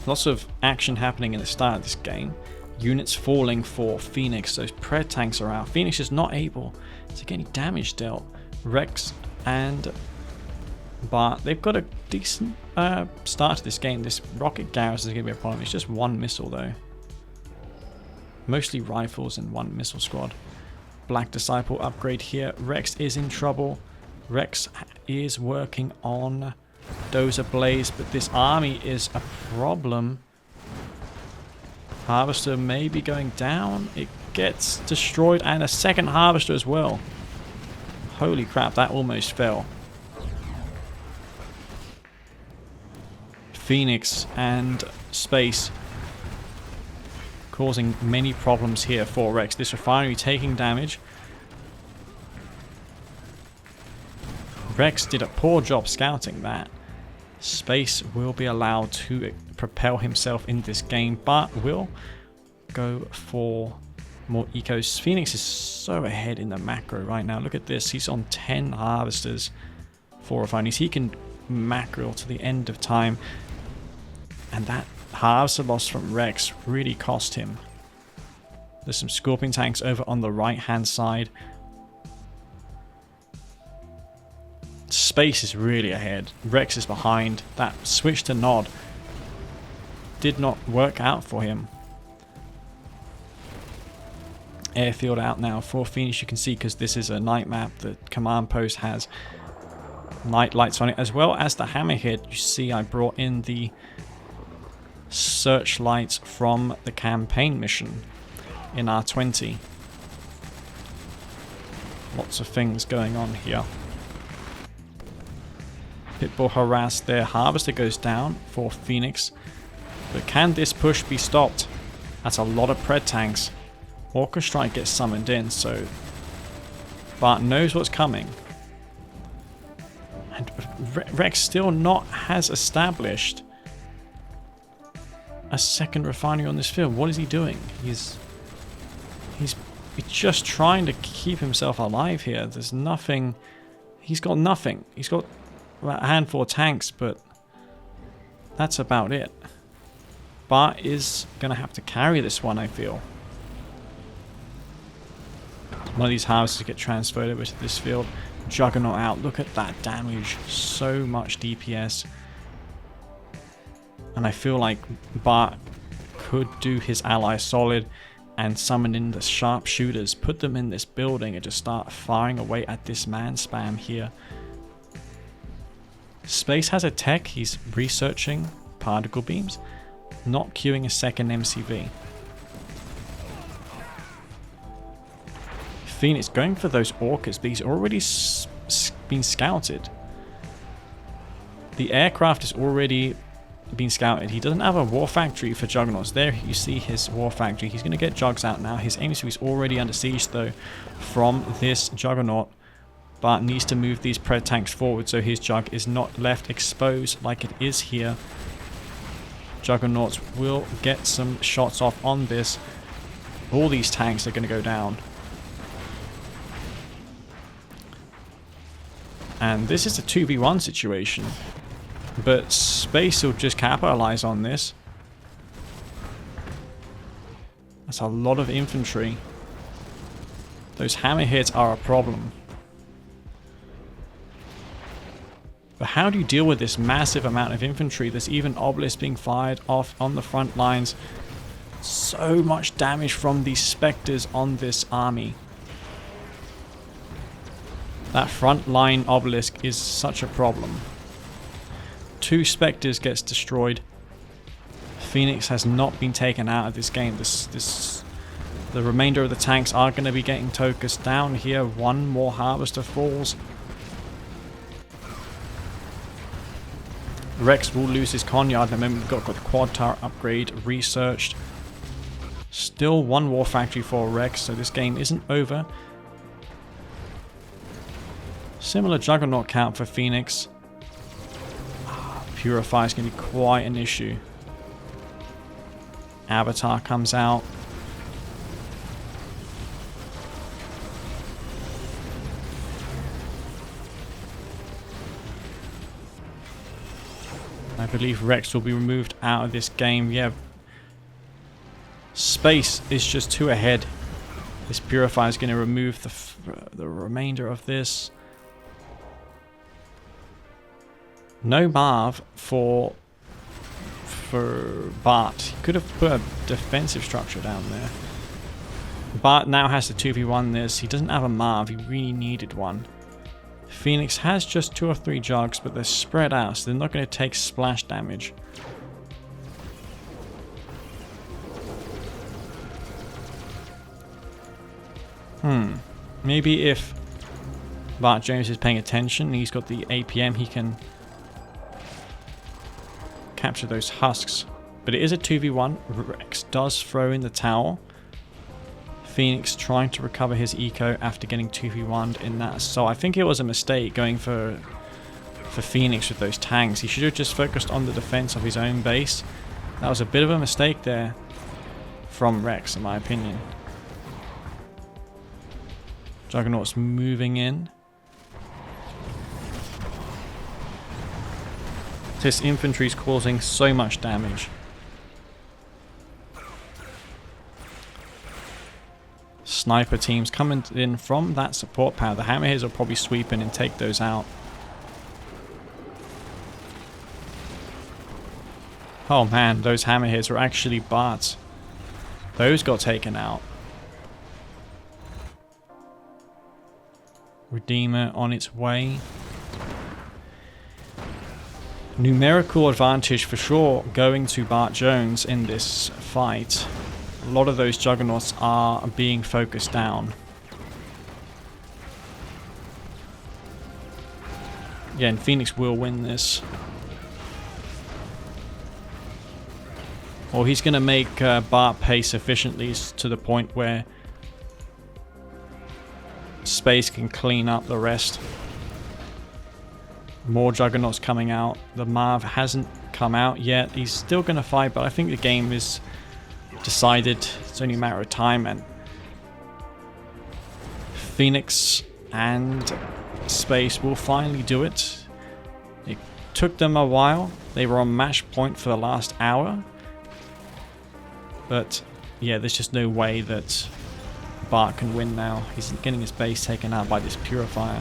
Lots of action happening in the start of this game. Units falling for Phoenix. Those Pred tanks are out. Phoenix is not able to get any damage dealt. Rex and Bart, they've got a decent start to this game. This rocket garrison is going to be a problem. It's just 1 missile though. Mostly rifles and 1 missile squad. Black Disciple upgrade here. Rex is in trouble. Rex is working on Dozer Blaze, but this army is a problem. Harvester may be going down. It gets destroyed, and a second harvester as well. Holy crap, that almost fell. Phoenix and Space causing many problems here for Rex. This refinery taking damage. Rex did a poor job scouting that. Space will be allowed to propel himself in this game, but will go for more ecos. Phoenix is so ahead in the macro right now. Look at this. He's on 10 harvesters, 4 refineries. He can macro to the end of time. And that harvester loss from Rex really cost him. There's some Scorpion tanks over on the right hand side. Space is really ahead. Rex is behind. That switch to nod did not work out for him. Airfield out now for Phoenix, you can see, because this is a night map. The command post has night lights on it, as well as the hammerhead. You see I brought in the searchlights from the campaign mission in R20. Lots of things going on here. Pitbull harassed there. Harvester goes down for Phoenix. But can this push be stopped? That's a lot of pred tanks. Orca Strike gets summoned in, so Bart knows what's coming. And Rex still not has established a second refinery on this field. What is he doing? He's just trying to keep himself alive here. There's nothing. He's got nothing. He's got a handful of tanks, but that's about it. Bart is going to have to carry this one, I feel. One of these houses get transferred over to this field. Juggernaut out. Look at that damage. So much DPS. And I feel like Bart could do his ally solid and summon in the sharpshooters, put them in this building and just start firing away at this man spam here. Space has a tech. He's researching particle beams, not queuing a second MCV. Phoenix going for those orcas, but he's already been scouted. The aircraft is already been scouted. He doesn't have a war factory for juggernauts. There you see his war factory. He's going to get jugs out now. His MCV is already under siege though from this juggernaut, but needs to move these pred tanks forward so his jug is not left exposed like it is here. Juggernauts will get some shots off on this. All these tanks are going to go down. And this is a 2v1 situation. But Space will just capitalize on this. That's a lot of infantry. Those hammer hits are a problem. But how do you deal with this massive amount of infantry? There's even obelisks being fired off on the front lines. So much damage from these specters on this army. That front line obelisk is such a problem. 2 specters gets destroyed. Phoenix has not been taken out of this game. The remainder of the tanks are going to be getting Tokus down here. 1 more harvester falls. Rex will lose his Conyard. The moment we've got the quad tower upgrade researched. Still 1 war factory for Rex, so this game isn't over. Similar juggernaut count for Phoenix. Purify is going to be quite an issue. Avatar comes out. I believe Rex will be removed out of this game. Yeah. Space is just too ahead. This Purify is going to remove the remainder of this. No Marv for Bart. He could have put a defensive structure down there. Bart now has to 2v1 this. He doesn't have a Marv. He really needed one. Phoenix has just 2 or 3 jugs, but they're spread out, so they're not going to take splash damage. Maybe if BartJones is paying attention, he's got the APM, he can capture those husks. But it is a 2v1. Rex does throw in the towel. Phoenix trying to recover his eco after getting 2v1'd in that. So I think it was a mistake going for Phoenix with those tanks. He should have just focused on the defense of his own base. That was a bit of a mistake there from Rex, in my opinion. Juggernaut's moving in. This infantry is causing so much damage. Sniper teams coming in from that support power. The hammerheads will probably sweep in and take those out. Oh man, those hammerheads were actually Bart's. Those got taken out. Redeemer on its way. Numerical advantage for sure going to BartJones in this fight. A lot of those juggernauts are being focused down. Yeah, and Phoenix will win this. Or he's going to make Bart pay sufficiently to the point where Space can clean up the rest. More Juggernauts coming out. The Marv hasn't come out yet. He's still going to fight, but I think the game is decided. It's only a matter of time, and Phoenix and Space will finally do it. It took them a while. They were on match point for the last hour. But yeah, there's just no way that Bart can win now. He's getting his base taken out by this Purifier.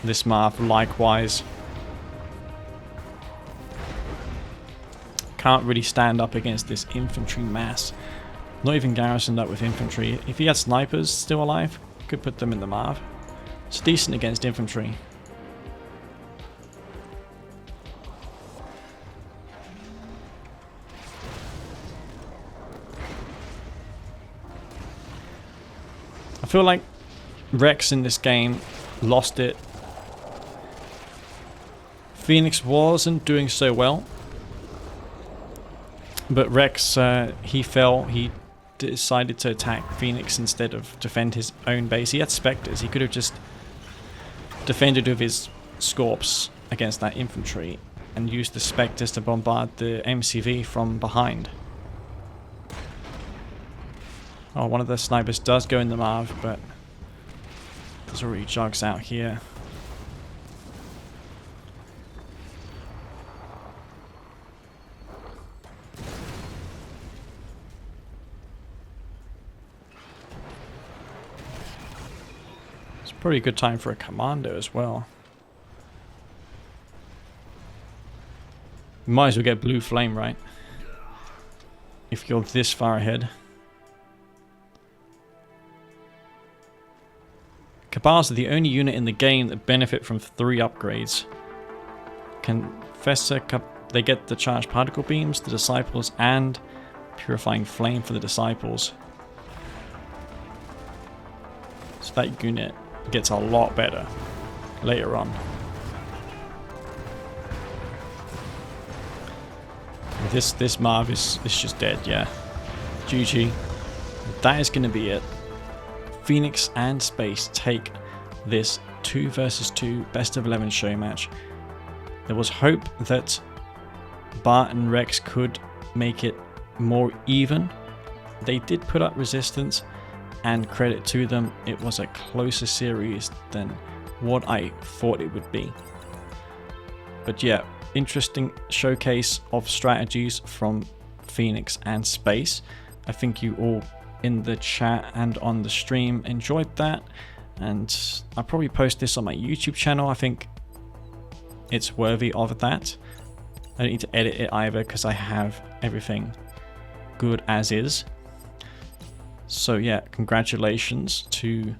This Marv likewise. Can't really stand up against this infantry mass. Not even garrisoned up with infantry. If he had snipers still alive, could put them in the Marv. It's decent against infantry. I feel like Rex in this game lost it. Phoenix wasn't doing so well. But Rex, he fell. He decided to attack Phoenix instead of defend his own base. He had Spectres. He could have just defended with his Scorps against that infantry and used the Spectres to bombard the MCV from behind. Oh, one of the snipers does go in the Marv, but there's already Jugs out here. It's probably a good time for a commando as well. You might as well get blue flame, right? If you're this far ahead. Cabals are the only unit in the game that benefit from 3 upgrades. Confessor, they get the charged particle beams, the disciples, and purifying flame for the disciples. So that unit gets a lot better later on. This Marv is just dead, yeah. GG. That is going to be it. Phoenix and Space take this 2 versus 2 best of 11 show match. There was hope that Bart and Rex could make it more even. They did put up resistance, and credit to them, it was a closer series than what I thought it would be. But yeah, interesting showcase of strategies from Phoenix and Space. I think you all in the chat and on the stream enjoyed that, and I'll probably post this on my YouTube channel. I think it's worthy of that. I don't need to edit it either because I have everything good as is. So yeah, congratulations to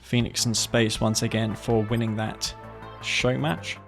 Phoenix and Space once again for winning that show match.